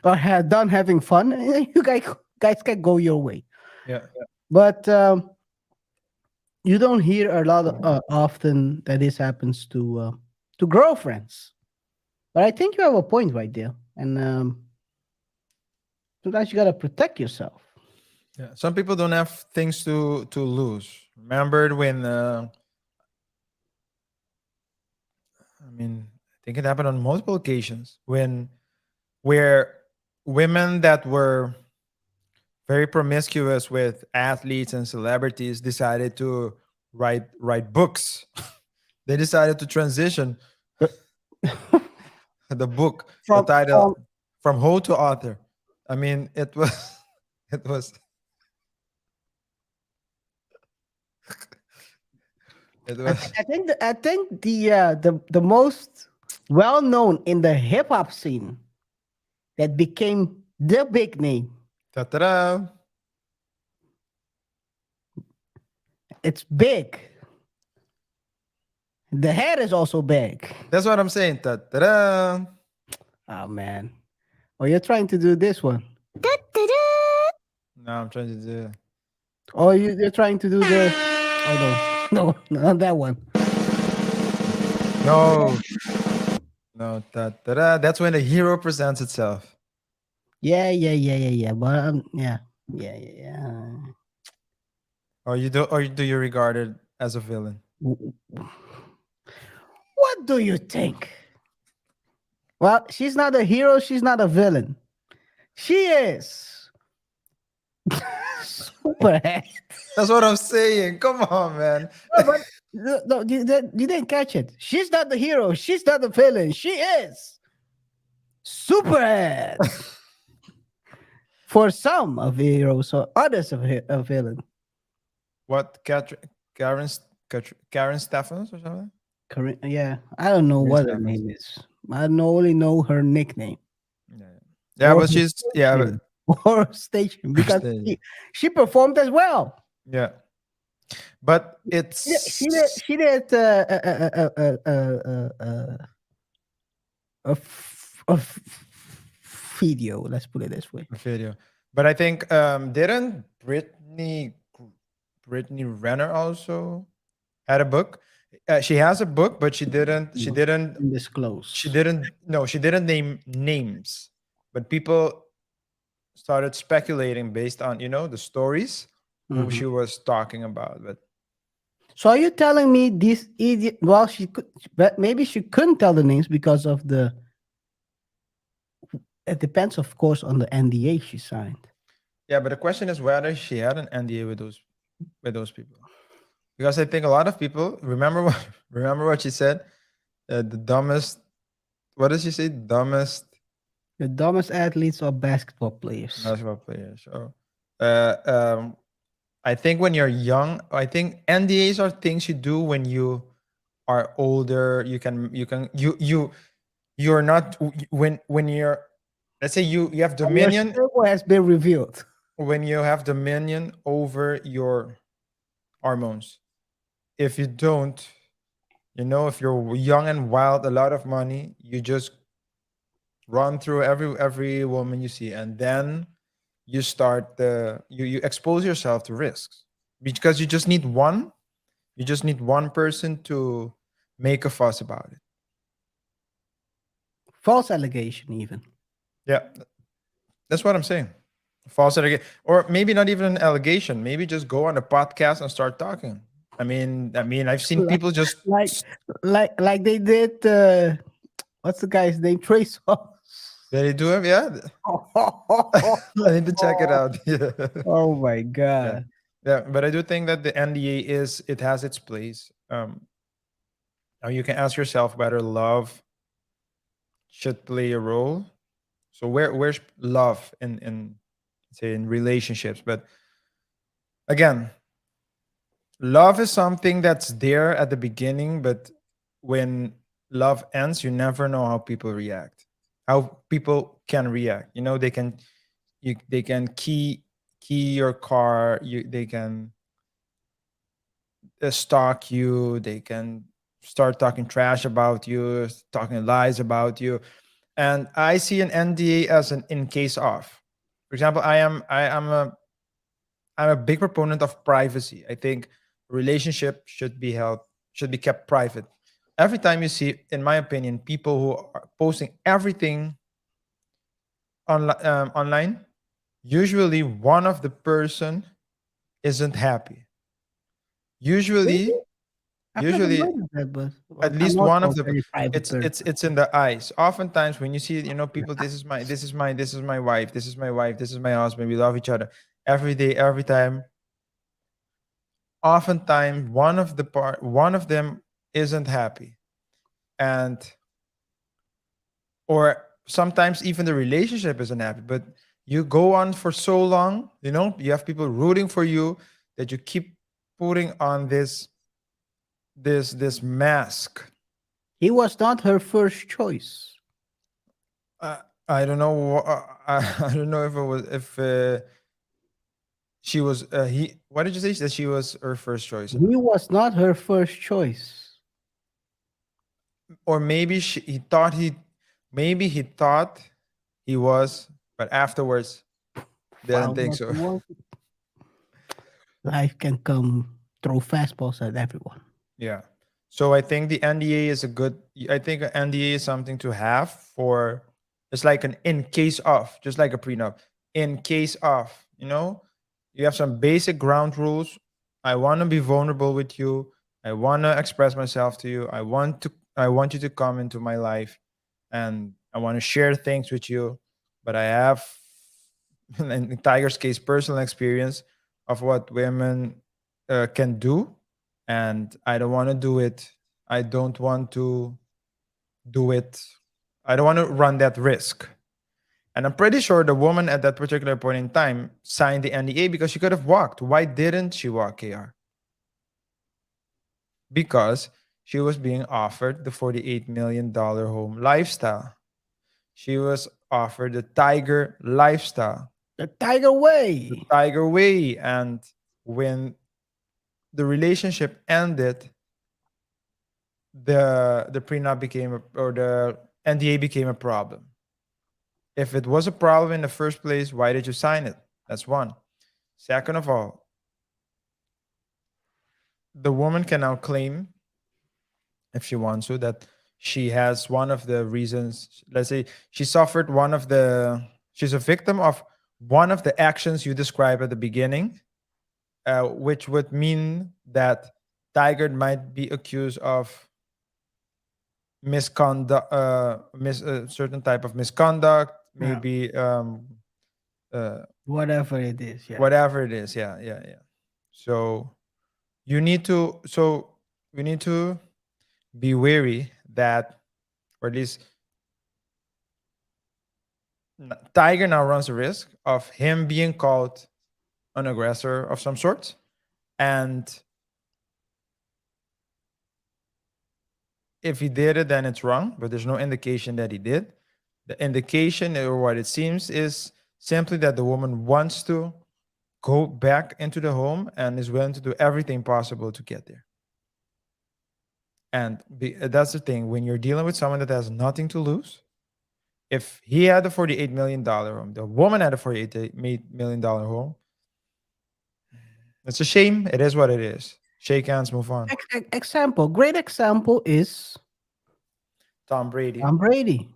or have done having fun, and then you guys can go your way. Yeah. But you don't hear a lot often that this happens to girlfriends. But I think you have a point right there, and sometimes you gotta protect yourself. Yeah. Some people don't have things to lose. Remember when? I mean, I think it happened on multiple occasions where women that were very promiscuous with athletes and celebrities decided to write books. They decided to transition the book, the from title, from whole to author. I mean, it was it was it was I think the most well known in the hip hop scene that became the big name. Ta-ta-da. It's big. The head is also big. That's what I'm saying. Ta-ta-da. Oh man. Oh, you're trying to do this one. No, I'm trying to do. Oh, you're trying to do the. Oh no, no, not that one. No. No. Ta-ta-da. That's when the hero presents itself. Yeah. But yeah. Or do you regard it as a villain? What do you think? Well, she's not a hero. She's not a villain. She is Superhead. That's what I'm saying. Come on, man. No, but no, you didn't catch it. She's not the hero. She's not the villain. She is Superhead. For some, a hero, so others a villain. What? Karen Stephens or something? Yeah, I don't know Karen what her Stephens. name is. I only know her nickname. Yeah, Or but her she's yeah, but, station. Or her station because station. she performed as well. yeah. But it's She did video. Let's put it this way. a video. But I think didn't Brittany Renner also had a book? She has a book, but she didn't Undisclosed. she didn't name names, but people started speculating based on the stories who she was talking about. But So are you telling me this idiot? Well, she could, but maybe she couldn't tell the names because of the. It depends, of course, on the NDA she signed. yeah, but the question is whether she had an NDA with those people, because I think a lot of people remember what she said. The dumbest. What does she say? Dumbest The dumbest athletes are basketball players. basketball player. So, I think when you're young, I think NDAs are things you do when you are older. You're not when you're, let's say you have dominion, Your sperm has been revealed. when you have dominion over your hormones. If you don't, if you're young and wild, a lot of money, you just run through every woman you see, and then you start you expose yourself to risks, because you just need one person to make a fuss about it. False allegation, even. Yeah, that's what I'm saying. False allegation, or maybe not even an allegation. Maybe just go on a podcast and start talking. I mean, I've seen people just Like they did. What's the guy's name? Trace. they do it. Yeah, I need to check it out. Yeah. Oh my Yeah. god. Yeah, but I do think that the NDA it has its place. Now you can ask yourself whether love should play a role. So where's love in say in relationships? But again, love is something that's there at the beginning, but when love ends, you never know how people react. How people can react. They can key your car. They can stalk you. They can start talking trash about you, talking lies about you. And I see an NDA as an in case of. For example, I'm a big proponent of privacy. I think relationship should be kept private. Every time you see, in my opinion, people who are posting everything online, usually one of the person isn't happy. Usually, I've never usually noticed that, but at I'm least also one a of the very private person. it's in the eyes. Oftentimes when you see people, this is my wife, this is my wife, this is my husband, we love each other every day, every time. Oftentimes one of them isn't happy, and or sometimes even the relationship isn't happy, but you go on for so long, you have people rooting for you, that you keep putting on this mask He was not her first choice. I don't know. I don't know if it was if she was he. What did you say that she was her first choice, He was not her first choice. or maybe he thought maybe he thought he was, but afterwards didn't Found think what so. he wanted. Life can come throw fastballs at everyone. Yeah. So I think the NDA is a good. I think an NDA is something to have for. It's like an in case of, just like a prenup. In case of, you have some basic ground rules. I want to be vulnerable with you. I want to express myself to you. I want you to come into my life, and I want to share things with you. But I have, in Tiger's case, personal experience of what women can do, and I don't want to do it. I don't want to do it. I don't want to run that risk. And I'm pretty sure the woman at that particular point in time signed the NDA because she could have walked. Why didn't she walk, KR? Because she was being offered the $48 million home lifestyle. She was offered the Tiger lifestyle, The Tiger the Way. Tiger way. And when the relationship ended, the prenup became or the NDA became a problem. If it was a problem in the first place, why did you sign it? That's one. Second of all, the woman can now claim, if she wants to, that she has one of the reasons. Let's say she's a victim of one of the actions you described at the beginning, which would mean that Tiger might be accused of misconduct, certain type of misconduct, Yeah. maybe Whatever it is. Yeah. whatever it is. Yeah, yeah, yeah. So you need to. So we need to be wary that, or at least Tiger now runs the risk of him being called an aggressor of some sort, and if he did it, then it's wrong. But there's no indication that he did. The indication, or what it seems, is simply that the woman wants to go back into the home and is willing to do everything possible to get there. And that's the thing. When you're dealing with someone that has nothing to lose, if he had a $48 million home, the woman had a $48 million home, it's a shame. It is what it is. Shake hands, move on. Example. Great example is Tom Brady. Tom Brady.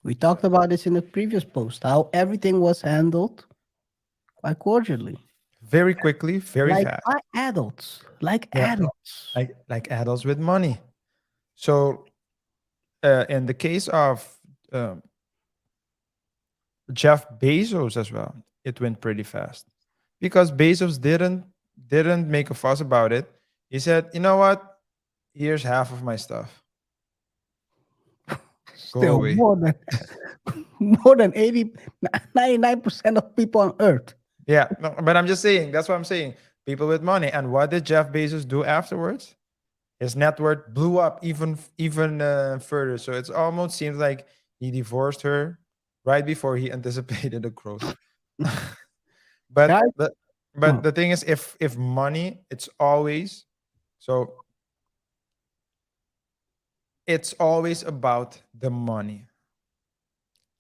We talked about this in the previous post, how everything was handled quite cordially. Very quickly, very Like fast. adults. Like Yeah. adults. Like adults with money. So in the case of Jeff Bezos as well, it went pretty fast because Bezos didn't make a fuss about it. He said, "You know what? Here's half of my stuff. Go Still away." more than 99% of people on earth. Yeah, no, but I'm just saying. That's what I'm saying. People with money. And what did Jeff Bezos do afterwards? His net worth blew up even further. So it almost seems like he divorced her right before he anticipated the growth. but Guys, but oh, the thing is, if money, it's always so. It's always about the money.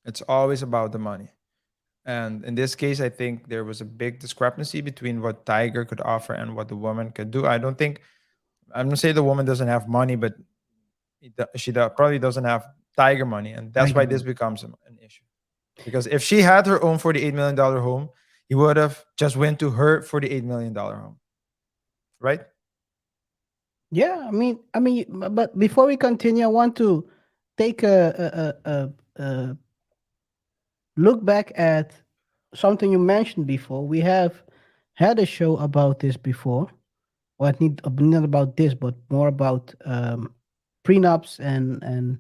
It's always about the money. And in this case, I think there was a big discrepancy between what Tiger could offer and what the woman could do. I don't think I'm gonna say the woman doesn't have money, but probably doesn't have Tiger money, and that's why Tiger this money. becomes an issue. Because if she had her own $48 million home, he would have just went to her $48 million home, right? yeah, but before we continue, I want to take a look back at something you mentioned before. We have had a show about this before, or not about this, but more about prenups and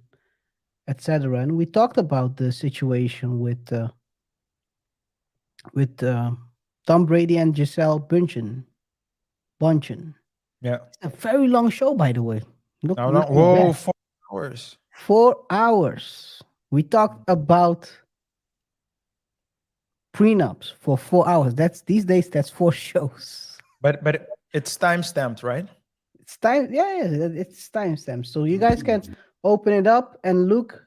etc. And we talked about the situation with Tom Brady and Giselle Bunchen. Yeah. A very long show, by the way. Look, Now, looking whoa, back. hours. 4 hours. We talked about prenups for 4 hours. That's these days. That's 4 shows. But it's time stamped, right? It's time. Yeah, it's timestamp. So you guys can open it up and look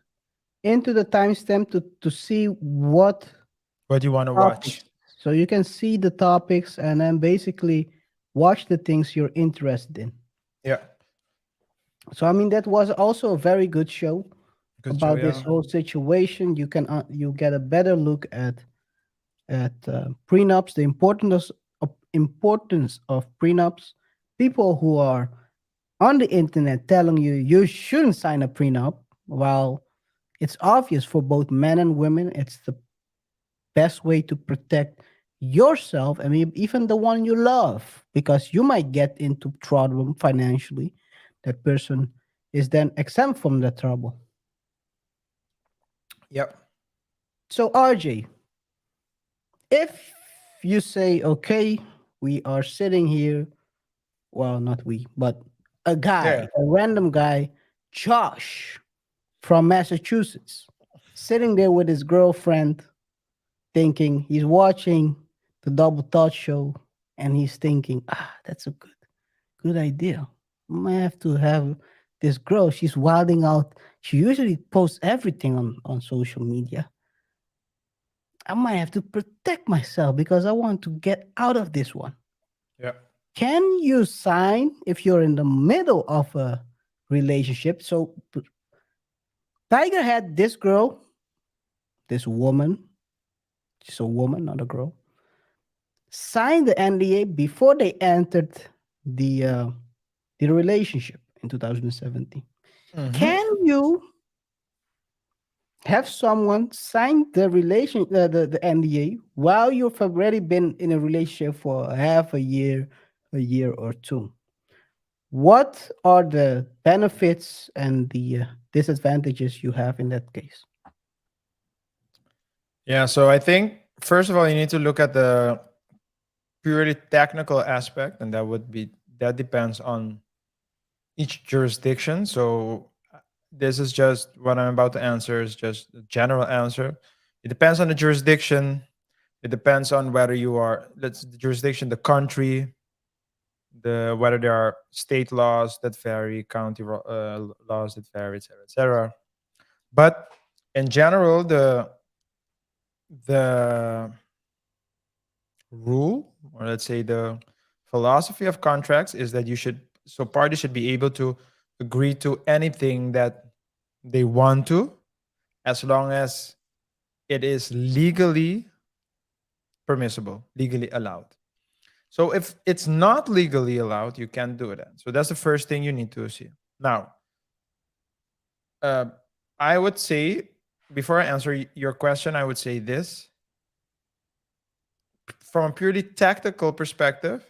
into the timestamp to see what What you want to watch? topics. So you can see the topics and then basically watch the things you're interested in. Yeah. So I mean that was also a very good show Good show, about this yeah. whole situation. You get a better look at prenups, the importance of prenups. People who are on the internet telling you you shouldn't sign a prenup, while it's obvious for both men and women, it's the best way to protect yourself and even the one you love, because you might get into trouble financially. That person is then exempt from the trouble. Yep. So RJ, if you say, okay, we are sitting here, well, not we, but a Yeah. guy, a random guy, Josh from Massachusetts, sitting there with his girlfriend, thinking he's watching the Double Thought show, and he's thinking, that's a good idea. I might have to have this girl. She's wilding out. She usually posts everything on social media. I might have to protect myself because I want to get out of this one. Yeah. Can you sign if you're in the middle of a relationship? So Tiger had this girl, this woman, she's a woman, not a girl, signed the NDA before they entered the relationship in 2017. Mhm. Can you have someone sign the the NDA while you've already been in a relationship for half a year or two? What are the benefits and the disadvantages you have in that case? Yeah. So I think first of all, you need to look at the purely technical aspect, and that depends on each jurisdiction. So this is just what I'm about to answer is just a general answer. It depends on the jurisdiction. It depends on whether you are that's the jurisdiction, the country, the whether there are state laws that vary, county laws that vary, etc., etc. But in general, the rule, or let's say the philosophy of contracts, is that parties should be able to agree to anything that they want to, as long as it is legally permissible, legally allowed. So if it's not legally allowed, you can't do it. So that's the first thing you need to see. Now, uh, I would say, before I answer your question, I would say this: from a purely tactical perspective,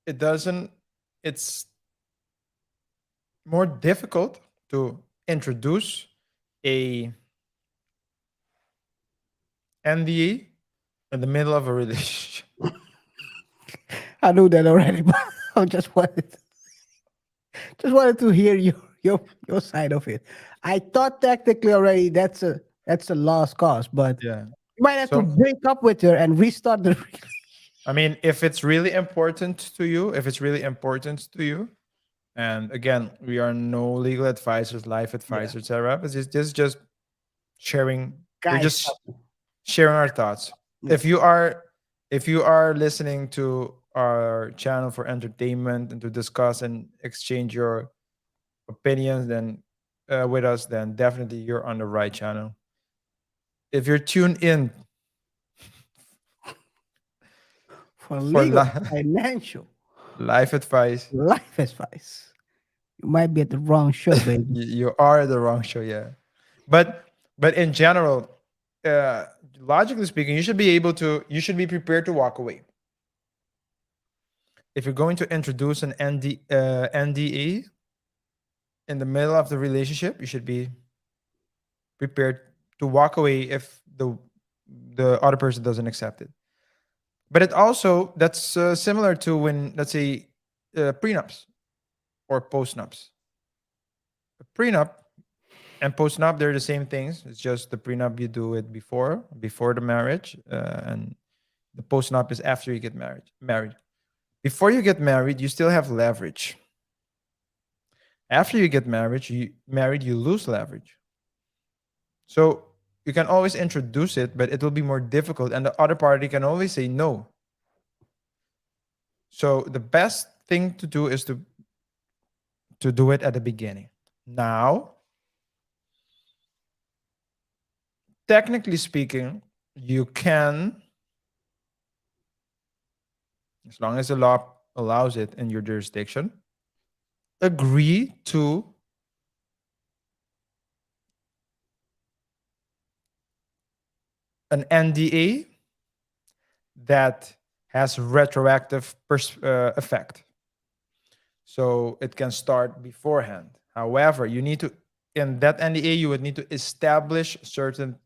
it doesn't. It's more difficult to introduce a NDA in the middle of a relationship. I knew that already, but I just wanted to hear your side of it. I thought technically already that's a lost cause, but Yeah. you might have to So break up with her and restart the. I mean, if it's really important to you, and again, we are no legal advisors, life Yeah, advisors, etc. But this is just sharing. We're guys. just sharing our thoughts. Yeah. If you are listening to our channel for entertainment and to discuss and exchange your opinions, then with us, then definitely you're on the right channel. If you're tuned in For for legal, financial, life advice, life advice, you might be at the wrong show, baby. you are the wrong show. Yeah, but in general, uh, logically speaking, you should be prepared to walk away. If you're going to introduce an NDA in the middle of the relationship, you should be prepared to walk away if the other person doesn't accept it. But that's similar to when, let's say, prenups or postnups. A prenup and postnup, they're the same things. It's just the prenup you do it before the marriage, and the postnup is after you get married. Before you get married, you still have leverage. After you get married, you lose leverage. So you can always introduce it, but it will be more difficult, and the other party can always say no. So the best thing to do is to do it at the beginning. Now, technically speaking, you can, as long as the law allows it in your jurisdiction, agree to an NDA that has retroactive effect. So it can start beforehand. However, you need to, in that NDA, you would need to establish certain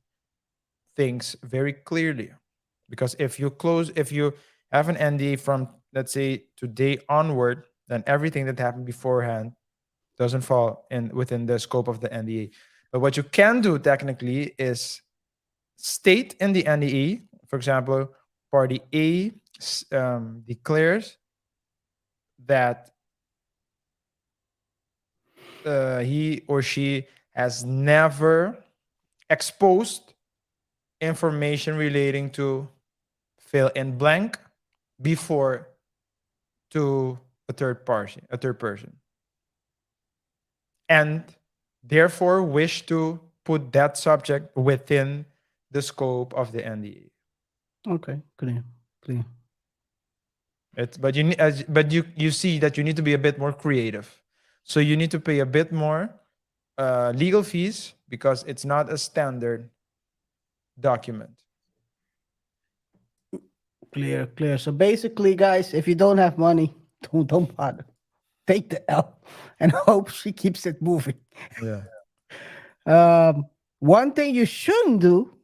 things very clearly. Because if you have an NDA from, let's say, today onward, then everything that happened beforehand doesn't fall within the scope of the NDA. But what you can do technically is state in the NDA, for example, party A declares that he or she has never exposed information relating to fill in blank before to a third person, and therefore wish to put that subject within the scope of the NDA. Okay, clear. But you see that you need to be a bit more creative. So you need to pay a bit more legal fees because it's not a standard document. Clear. So basically, guys, if you don't have money, don't bother. Take the L and hope she keeps it moving. Yeah. One thing you shouldn't do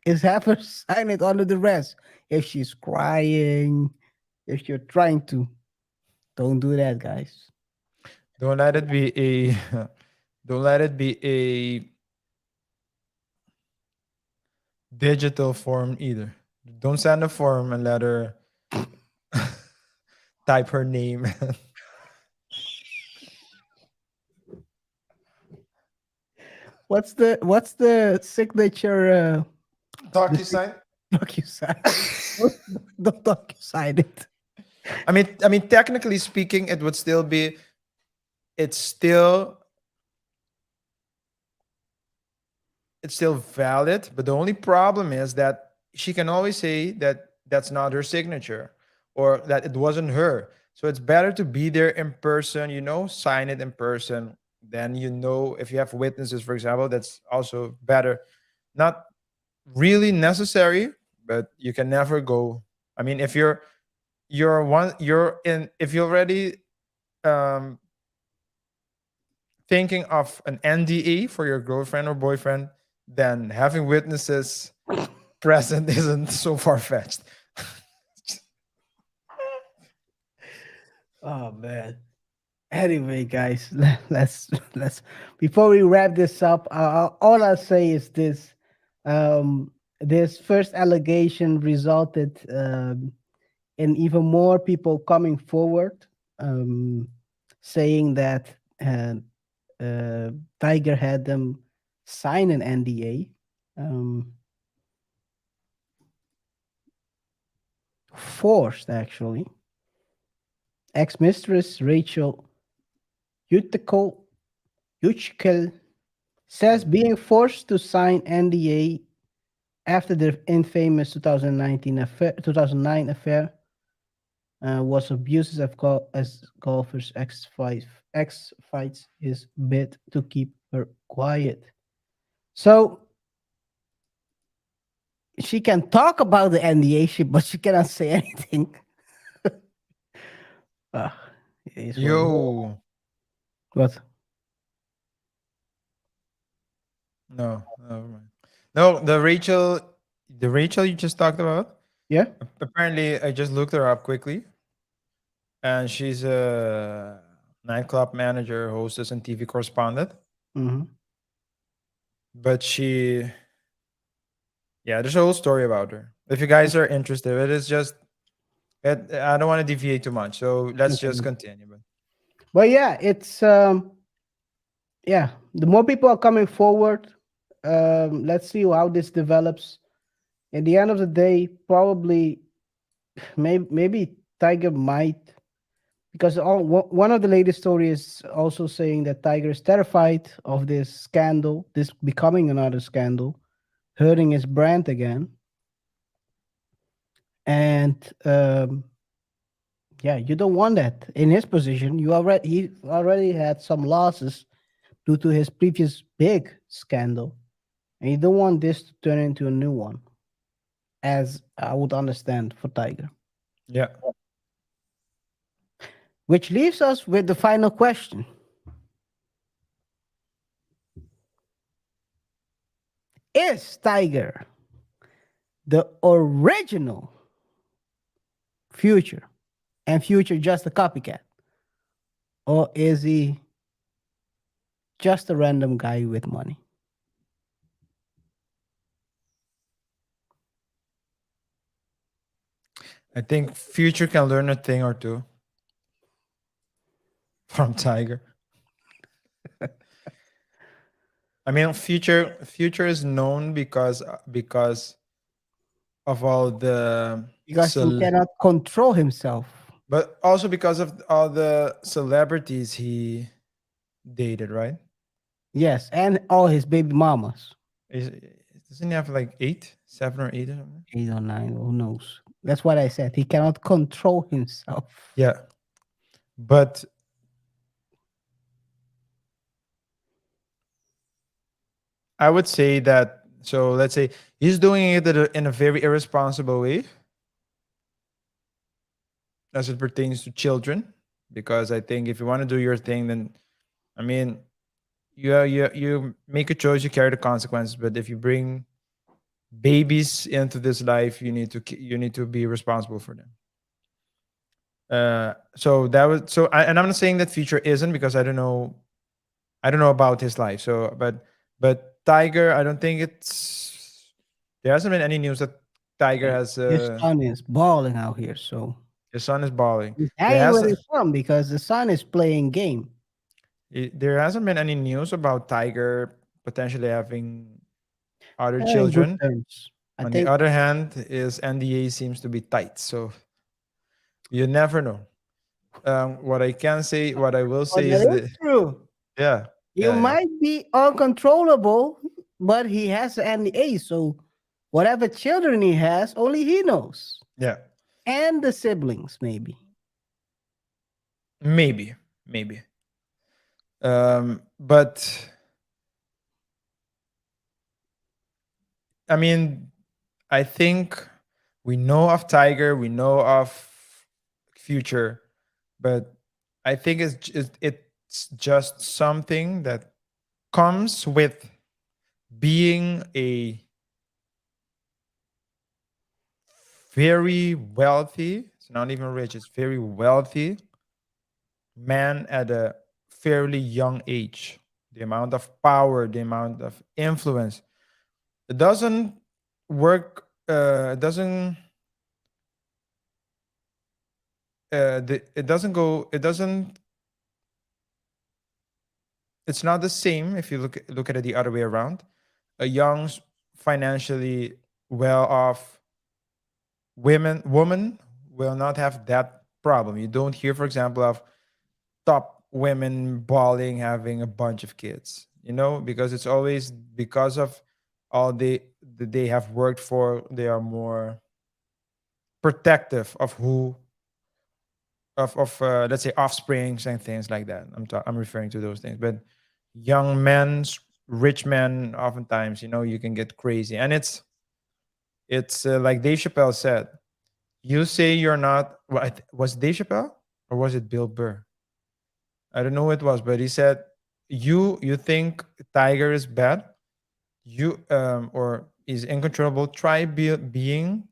is have her sign it under the rest. If she's crying, if you're trying to, don't do that, guys. Don't let it be a digital form either. Don't send a form and let her type her name. What's the signature DocuSign. DocuSign? Don't DocuSign it. I mean, technically speaking, it would still be. It's still valid, but the only problem is that she can always say that that's not her signature or that it wasn't her. So it's better to be there in person, sign it in person. Then, if you have witnesses, for example, that's also better. Not really necessary, but you can never go. I mean, if if you're already thinking of an NDA for your girlfriend or boyfriend, then having witnesses present isn't so far-fetched. Oh man. Anyway, guys, let's before we wrap this up, all I'll say is this: this first allegation resulted in even more people coming forward, saying that Tiger had them sign an NDA. Forced, actually. Ex-mistress Rachel Utikel says being forced to sign NDA after the infamous 2009 affair was abuses as golfers ex-fights his bid to keep her quiet. So she can talk about the NDA, but she cannot say anything. Yo. What? No, never mind. No, the Rachel you just talked about. Yeah. Apparently, I just looked her up quickly, and she's a nightclub manager, hostess, and TV correspondent. Hmm. But there's a whole story about her. If you guys are interested, it is just I don't want to deviate too much, so let's just Okay. continue. But yeah, it's yeah. The more people are coming forward, let's see how this develops. At the end of the day, probably maybe Tiger might, because one of the latest stories is also saying that Tiger is terrified of this scandal, this becoming another scandal, hurting his brand again. And yeah, you don't want that in his position. He already had some losses due to his previous big scandal, and you don't want this to turn into a new one, as I would understand for Tiger. Yeah. Which leaves us with the final question: is Tiger the original Future, and Future just a copycat, or is he just a random guy with money? I think Future can learn a thing or two from Tiger. I mean, Future is known because of all the Because he cannot control himself. but also because of all the celebrities he dated, right? Yes, and all his baby mamas. Is, doesn't he have like 7 or 8 or something? 8 or 9, who knows? That's what I said. He cannot control himself. Yeah, but I would say that. So let's say he's doing it in a very irresponsible way as it pertains to children, because I think if you want to do your thing, then I mean, you make a choice, you carry the consequences. But if you bring babies into this life, you need to be responsible for them. So that was so, and I'm not saying that Future isn't, because I don't know about his life. So, but Tiger, I don't think there hasn't been any news that Tiger has His son is balling out here, so his son is balling. he's There hanging with hasn't his son because the son is playing game. there hasn't been any news about Tiger potentially having other They're in good children. terms. I On the think other hand, his NDA seems to be tight, so you never know. What I will say that is is that true. yeah, You yeah, might be uncontrollable, but he has an NDA, so whatever children he has, only he knows. yeah, And the siblings, maybe. maybe, maybe. But I mean, I think we know of Tiger, we know of Future, but I think it's just something that comes with being a very wealthy, it's not even rich, it's very wealthy man at a fairly young age. The amount of power, the amount of influence, it doesn't work. It doesn't. It doesn't go. It doesn't. It's not the same if you look at it the other way around. A young, financially well off woman will not have that problem. You don't hear, for example, of top women bawling having a bunch of kids, because it's always because of all that they have worked for. They are more protective of who of let's say offsprings and things like that. I'm referring to those things. But young men, rich men, oftentimes, you can get crazy. And it's like Dave Chappelle said, you say you're not, was it Dave Chappelle or was it Bill Burr? I don't know who it was, but he said, you think Tiger is bad, or is uncontrollable. Try being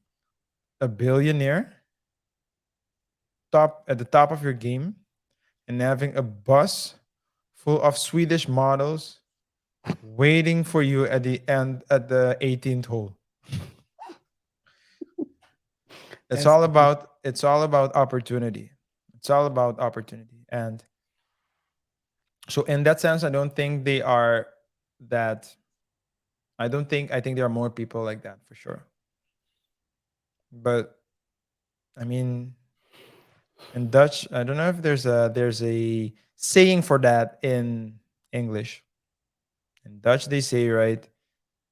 a billionaire, top at the top of your game, and having a bus full of Swedish models waiting for you at the end at the 18th hole. That's It's all about opportunity. It's all about opportunity. And so in that sense, I don't think they are that I think there are more people like that for sure. But I mean, in Dutch, I don't know if there's a saying for that in English. In Dutch, they say, right,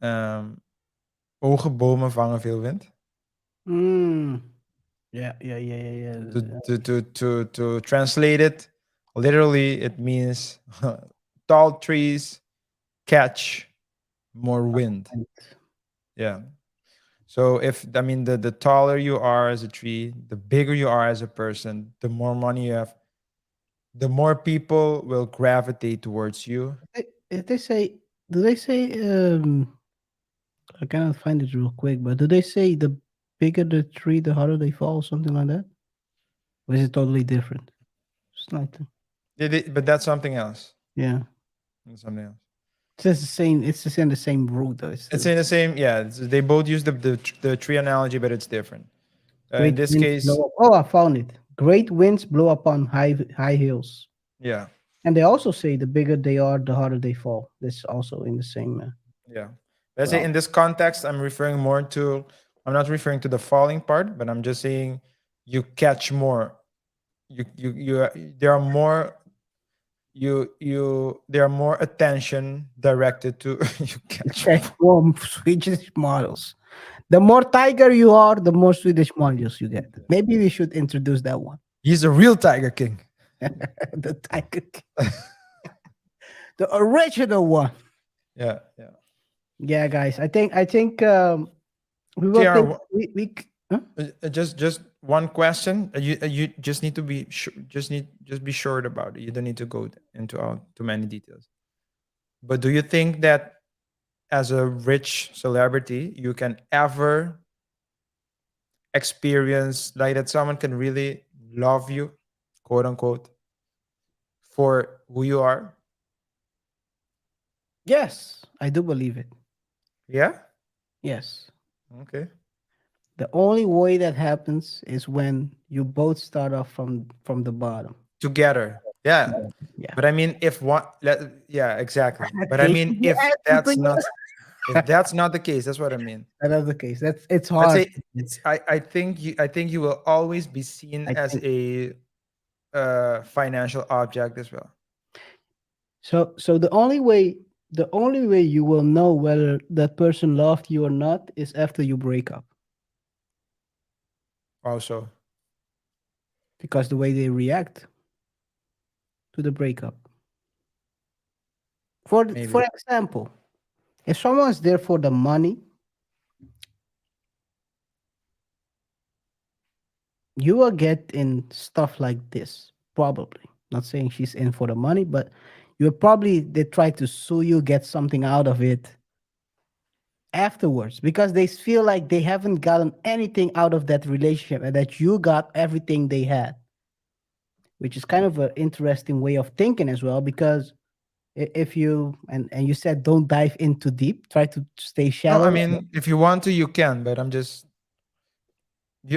hoge bomen vangen veel wind. Mm. Yeah. To translate it, literally, it means tall trees catch more wind. Yeah. So if I mean the taller you are as a tree, the bigger you are as a person, the more money you have, the more people will gravitate towards you. If they say, do they say? I cannot find it real quick, but do they say the bigger the tree, the harder they fall, something like that? Or is it totally different? Slightly. But that's something else. Yeah. That's something else. It's just the same. It's just in the same root, though. It's in the same. Yeah, they both use the tree analogy, but it's different. In great this winds case, blow up. Oh, I found it. Great winds blow upon high hills, yeah, and they also say the bigger they are, the harder they fall. That's also in the same. yeah. Let's say Well, in this context, I'm referring more to. I'm not referring to the falling part, but I'm just saying you catch more. There are more. There are more attention directed to you catch catch more. more Swedish models. The more tiger you are, the more Swedish models you get. Maybe we should introduce that one. He's a real Tiger King. The tiger, the original one. Yeah. Yeah, guys. I think we will KR, take we huh? just one question. You just need to be just be short about it. You don't need to go into too many details. But do you think that as a rich celebrity, you can ever experience like that someone can really love you, quote unquote, for who you are? Yes, I do believe it. Yeah. Yes. Okay. The only way that happens is when you both start off from the bottom. Together. Yeah. Yeah. But I mean, if one, yeah, exactly. But I Okay. mean, You add something else? if that's not the case, that's what I mean. That's the case. It's Let's hard. say it's. I think you will always be seen I as think a financial object as well. so. The only way you will know whether that person loved you or not is after you break up, Also, because the way they react to the breakup. For maybe. for example, if someone's there for the money, you will get in stuff like this. Probably not saying she's in for the money, but you'll probably they try to sue you, get something out of it afterwards because they feel like they haven't gotten anything out of that relationship and that you got everything they had, which is kind of an interesting way of thinking as well. Because if you and you said don't dive in too deep, try to stay No, I shallow. mean, if you want to, you can. But I'm just.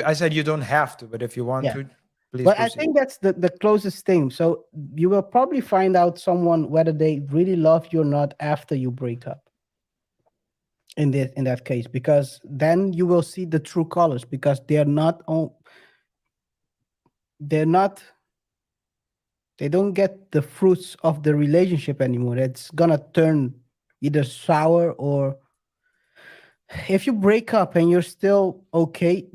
I said you don't have to, but if you want Yeah. to, please But I proceed. think that's the closest thing. So you will probably find out someone whether they really love you or not after you break up. In that case, because then you will see the true colors because they're not they don't get the fruits of the relationship anymore. It's gonna turn either sour or if you break up and you're still okay,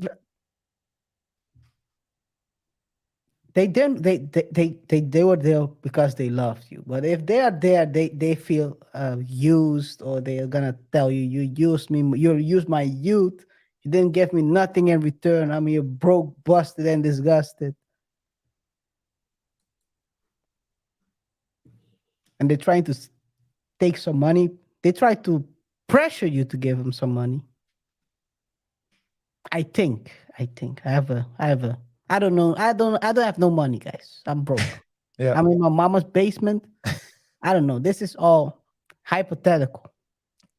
they were there because they loved you. But if they are there, they feel used, or they are gonna tell you you used me, you used my youth, you didn't give me nothing in return. I mean, you're broke, busted, and disgusted. And they're trying to take some money. They try to pressure you to give them some money. I think I don't know. I don't have no money, guys. I'm broke. Yeah. I'm in my mama's basement. I don't know. This is all hypothetical.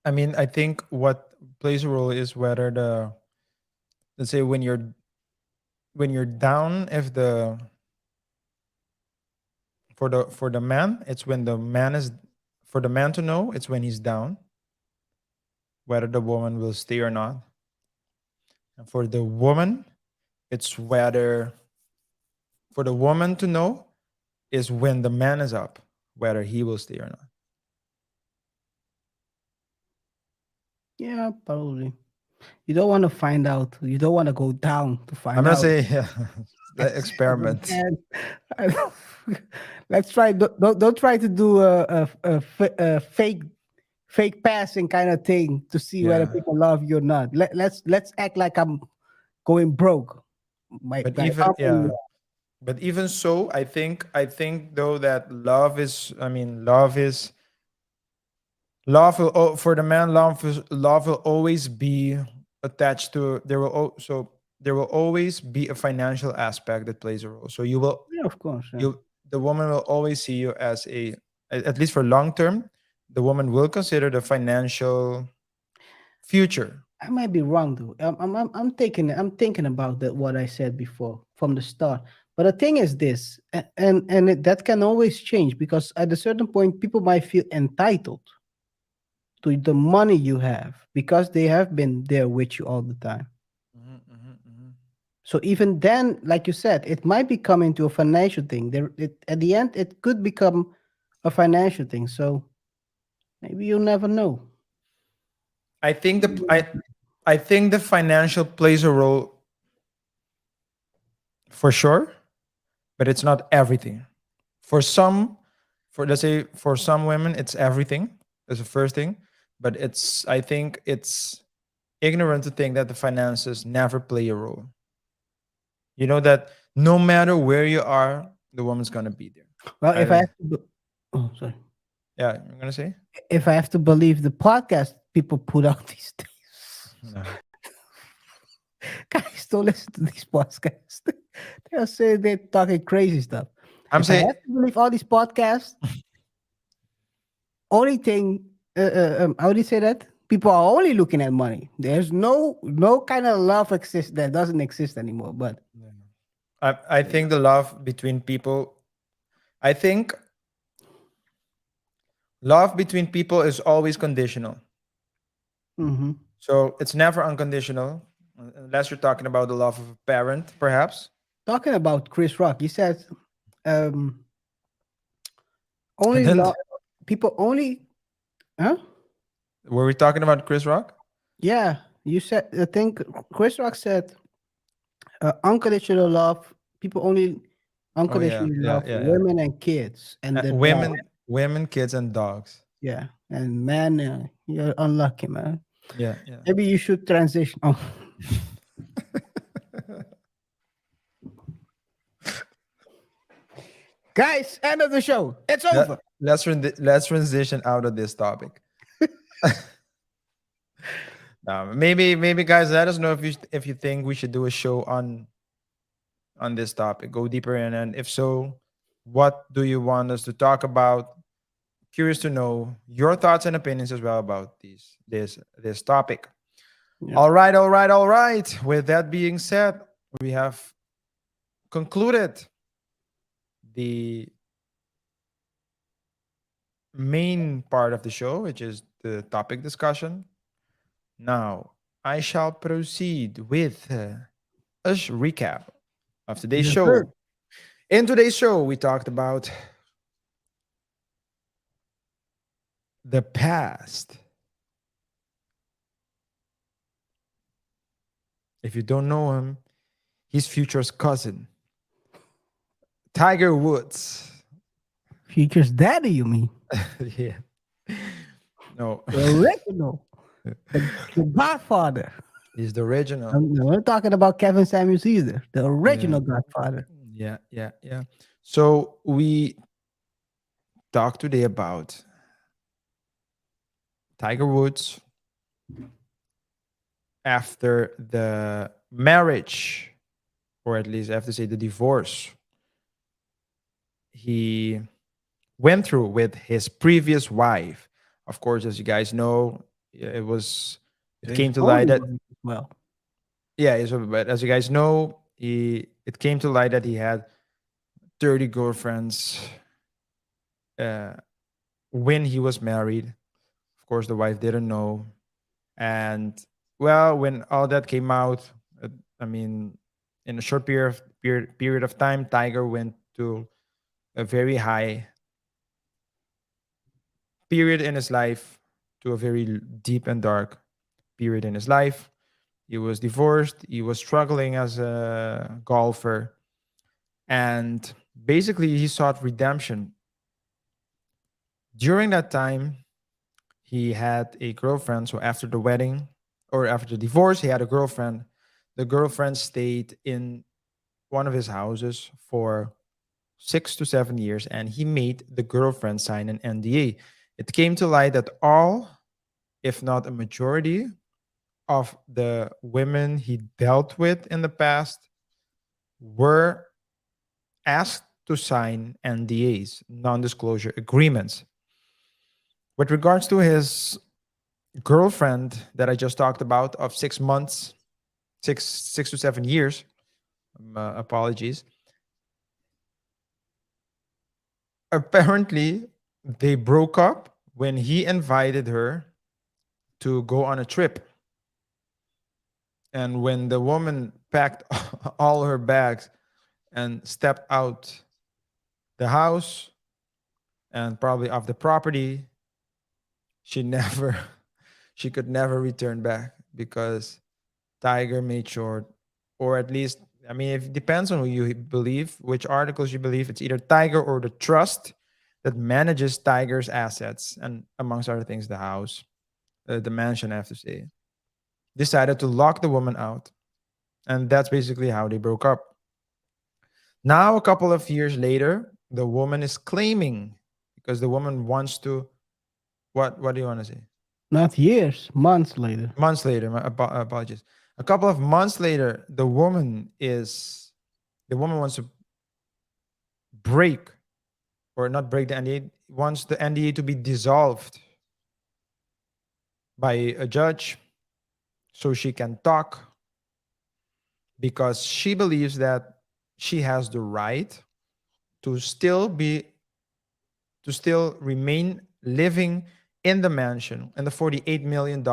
I mean, I think what plays a role is whether let's say when you're down, if the for the man, it's when the man is for the man to know, it's when he's down, whether the woman will stay or not. And for the woman, it's whether for the woman to know is when the man is up, whether he will stay or not. Yeah, probably. You don't want to find out. You don't want to go down to I'm find gonna out. say yeah, the experiment. And let's try. Don't try to do a fake passing kind of thing to see whether Yeah. people love you or not. Let's act like I'm going broke. But My even company- but even so, I think though that love is. I mean, love will for the man. Love will always be attached to. There will always be a financial aspect that plays a role. So yeah, of course. Yeah. the woman will always see you as at least for long term. The woman will consider the financial future. I might be wrong though. I'm thinking about that what I said before from the start. But the thing is this, that can always change because at a certain point, people might feel entitled to the money you have because they have been there with you all the time. Mhm, mhm, mhm. So even then, like you said, it might become into a financial thing. At the end, it could become a financial thing. So maybe you'll never know. I think the financial plays a role for sure, but it's not everything. For some, for let's say for some women, it's everything. That's the first thing. But I think it's ignorant to think that the finances never play a role. You know that no matter where you are, the woman's gonna be there. Well, if I Either- have to, oh, sorry. yeah, I'm gonna say. If I have to believe the podcast people put out these days, No. guys don't listen to these podcasts. They'll say they're talking crazy stuff. I'm If I saying have to believe all these podcasts, only thing, how do you say that? People are only looking at money. There's no kind of love exist that doesn't exist anymore. But I think the love between people. I think love between people is always conditional. mhm. So it's never unconditional, unless you're talking about the love of a parent, perhaps. Talking about Chris Rock, he said, um, And only then love people only, huh? were we talking about Chris Rock? Yeah, you said. I think Chris Rock said, unconditional love. People only Oh yeah, unconditionally yeah, love yeah, yeah. women and kids and the dog. Women, kids, and dogs. Yeah, and man, you're unlucky, man. Yeah, yeah. Maybe you should transition. Oh, guys, end of the show. It's over. Let's transition out of this topic. Now, maybe guys, let us know if you think we should do a show on this topic. Go deeper in, and if so, what do you want us to talk about? Curious to know your thoughts and opinions as well about this topic. Yeah. All right. With that being said, we have concluded the main part of the show, which is the topic discussion. Now, I shall proceed with a recap of today's Yes, show. sir. In today's show, we talked about the past. If you don't know him, he's Future's cousin, Tiger Woods. Future's daddy, you mean? Yeah. No, The original. the Godfather. he's the original. We're not talking about Kevin Samuels either. The original Godfather. Yeah. So we talked today about Tiger Woods after the marriage, or at least I have to say the divorce he went through with his previous wife, Of course, as you guys know, it His came to light only that, wife as well. yeah, so, but as you guys know, it came to light that he had 30 girlfriends uh, when he was married. Of course, the wife didn't know. And well, when all that came out, uh, I mean, in a short period of time, Tiger went to a very high period in his life, to a very deep and dark period in his life. He was divorced. He was struggling as a golfer, and basically he sought redemption. During that time, he had a girlfriend. So after the wedding or after the divorce, he had a girlfriend. The girlfriend stayed in one of his houses for 6 to 7 years, and he made the girlfriend sign an NDA. It came to light that all, if not a majority, of the women he dealt with in the past were asked to sign NDAs, non disclosure agreements. With regards to his girlfriend that I just talked about of 6 months, 6 to 7 years, apologies, apparently they broke up when he invited her to go on a trip. And when the woman packed all her bags and stepped out the house and probably off the property, she never she could never return back because Tiger made sure, or at least, I mean, it depends on who you believe, which articles you believe. It's either Tiger or the trust that manages Tiger's assets and, amongst other things, the house, the mansion, I have to say, decided to lock the woman out. And that's basically how they broke up. Now, a couple of years later, the woman is claiming, because the woman wants to, what do you want to say? Not years, months later. Months later, my apologies. A couple of months later, the woman wants to break, or not break the NDA, wants the NDA to be dissolved by a judge so she can talk, because she believes that she has the right to still remain living in the mansion, in the $48 million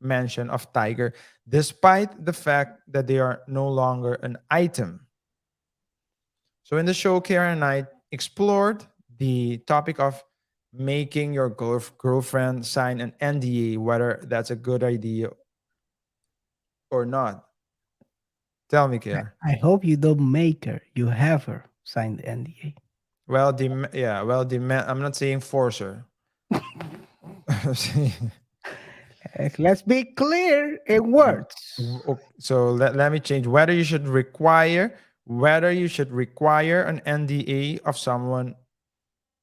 mansion of Tiger, despite the fact that they are no longer an item. So in the show, Karen and I explored the topic of making your girlfriend sign an NDA, whether that's a good idea or not. Tell me, Karen. I hope you don't make her, you have her sign the NDA. Well, I'm not saying force her. I'm saying- Let's be clear in words. So let me change. Whether you should require an NDA of someone,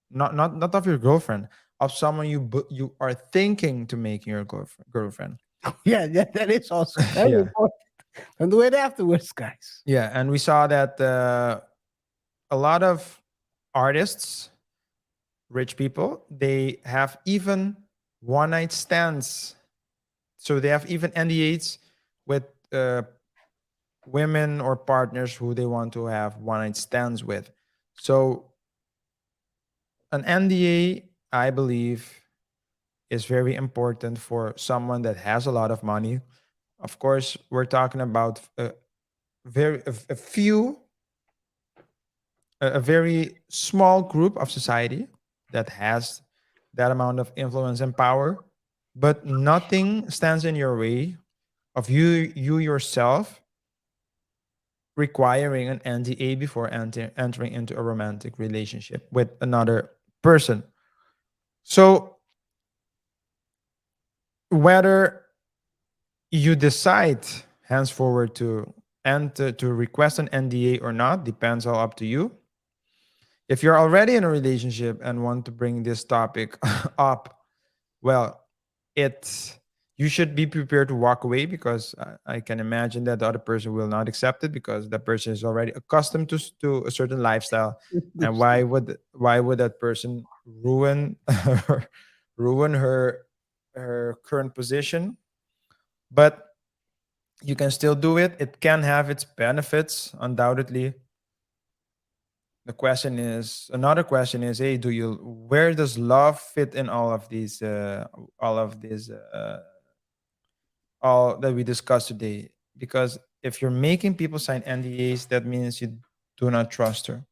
not of your girlfriend, of someone you are thinking to make your girlfriend. Yeah, that is also very Yeah. important. Don't do it afterwards, guys. Yeah, and we saw that a lot of artists, rich people, they have even one night stands. So they have even NDAs with women or partners who they want to have one night stands with. So an NDA, I believe, is very important for someone that has a lot of money. Of course, we're talking about a few, a very small group of society that has that amount of influence and power, but nothing stands in your way of you yourself requiring an NDA before entering into a romantic relationship with another person. So whether you decide henceforward to enter to request an NDA or not depends all up to you. If you're already in a relationship and want to bring this topic up, well, it's you should be prepared to walk away, because I can imagine that the other person will not accept it, because the person is already accustomed to a certain lifestyle. And why would that person ruin ruin her current position, but you can still do it. It can have its benefits, undoubtedly. Another question is, hey, where does love fit in all of these, all that we discussed today? Because if you're making people sign NDAs, that means you do not trust her.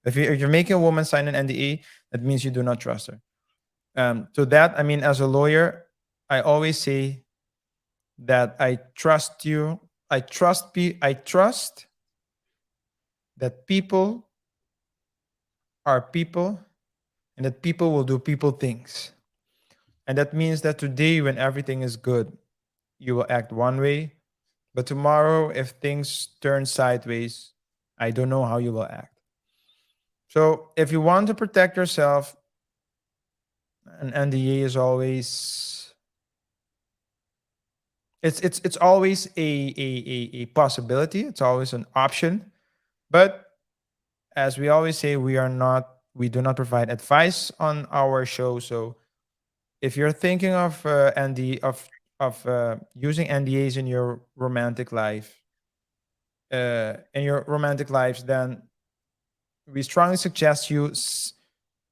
If you're making a woman sign an NDA, that means you do not trust her. To that, I mean, as a lawyer, I always say that I trust you. I trust that people are people and that people will do people things. And that means that today, when everything is good, you will act one way. But tomorrow, if things turn sideways, I don't know how you will act. So if you want to protect yourself, an NDA is always it's always a possibility. It's always an option. But as we always say, we do not provide advice on our show. So if you're thinking of using NDAs in your romantic life, then we strongly suggest you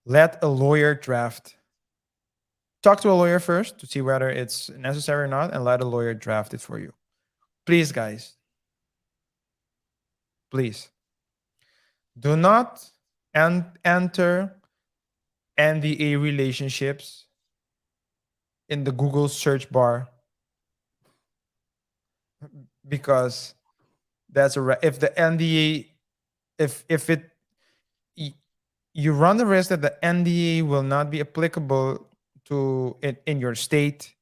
let a lawyer draft. Talk to a lawyer first to see whether it's necessary or not, and let a lawyer draft it for you. Please, guys, please do not enter NDA relationships in the Google search bar, because if the NDA, if it y- you run the risk that the NDA will not be applicable to it in your state,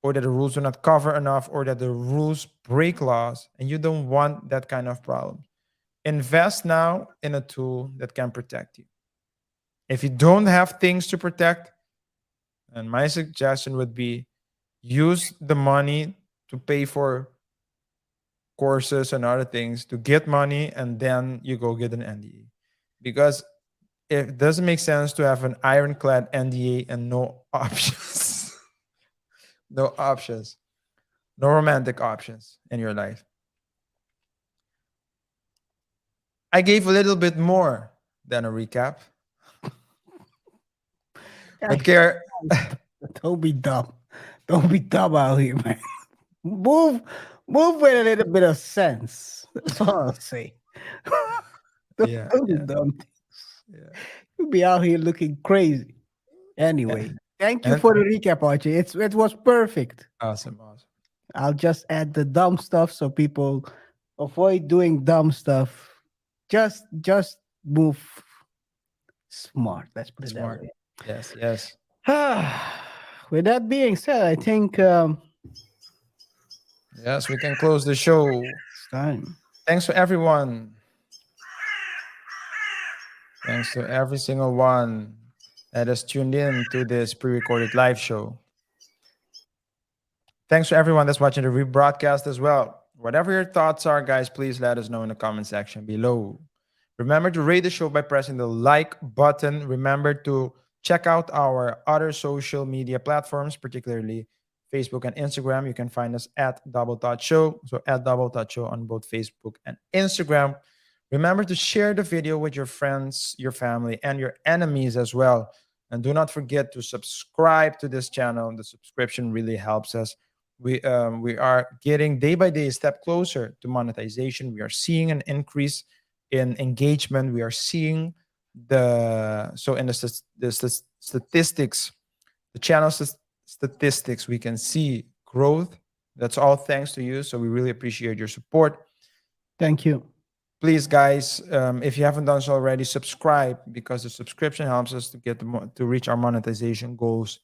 or that the rules do not cover enough, or that the rules break laws, and you don't want that kind of problem. Invest now in a tool that can protect you. If you don't have things to protect, and my suggestion would be use the money to pay for courses and other things to get money, and then you go get an NDA. Because it doesn't make sense to have an ironclad NDA and no options. No options. No romantic options in your life. I gave a little bit more than a recap. But KaiR, Don't be dumb. Don't be dumb out here, man. Move, move with a little bit of sense. That's all I'll say. don't, yeah, don't do yeah, dumb. yeah. You'll be out here looking crazy. Anyway, thank you And for the recap, Archie. It was perfect. awesome, awesome. I'll just add the dumb stuff so people avoid doing dumb stuff. Just move smart. Let's put it that Smart. way. Yes, yes. With that being said, I think Yes, we can close the show. it's time. Thanks to everyone. Thanks to every single one that has tuned in to this pre-recorded live show. Thanks to everyone that's watching the rebroadcast as well. Whatever your thoughts are, guys, please let us know in the comment section below. Remember to rate the show by pressing the like button. Remember to check out our other social media platforms, particularly Facebook and Instagram. You can find us at Double Thought Show. So at Double Thought Show on both Facebook and Instagram. Remember to share the video with your friends, your family, and your enemies as well. And do not forget to subscribe to this channel. The subscription really helps us. We are getting day by day a step closer to monetization. We are seeing an increase in engagement. We are seeing the statistics, the channel statistics. We can see growth. That's all thanks to you. So we really appreciate your support. Thank you. Please, guys, if you haven't done so already, subscribe, because the subscription helps us to get to reach our monetization goals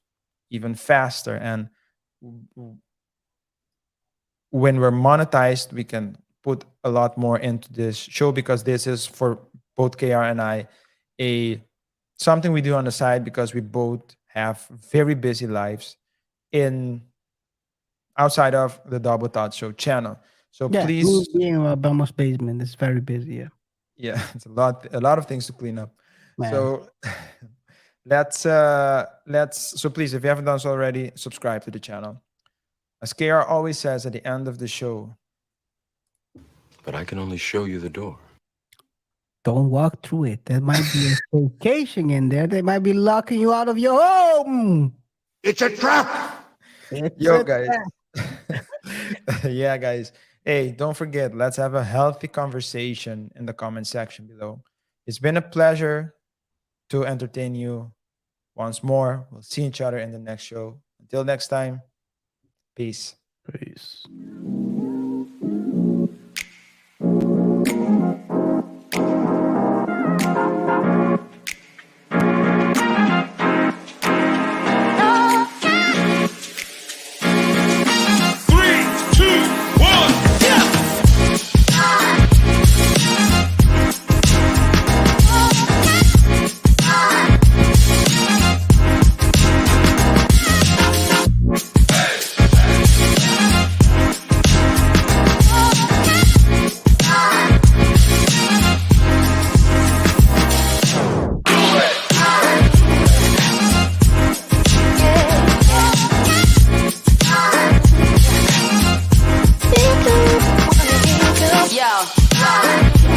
even faster. And when we're monetized, we can put a lot more into this show, because this is, for both KaiR and I, something we do on the side, because we both have very busy lives outside of the Double Thought Show channel. So Yeah, please, me being a Belmo's basement is very busy. Yeah, yeah, it's a lot of things to clean up. man. So So please, if you haven't done so already, subscribe to the channel. As KaiR always says at the end of the show, But I can only show you the door. Don't walk through it. There might be a vacation in there. They might be locking you out of your home. It's a trap. It's yo a guys, trap. yeah guys, hey, don't forget, let's have a healthy conversation in the comment section below. It's been a pleasure to entertain you once more. We'll see each other in the next show. Until next time, peace. Peace. Yo.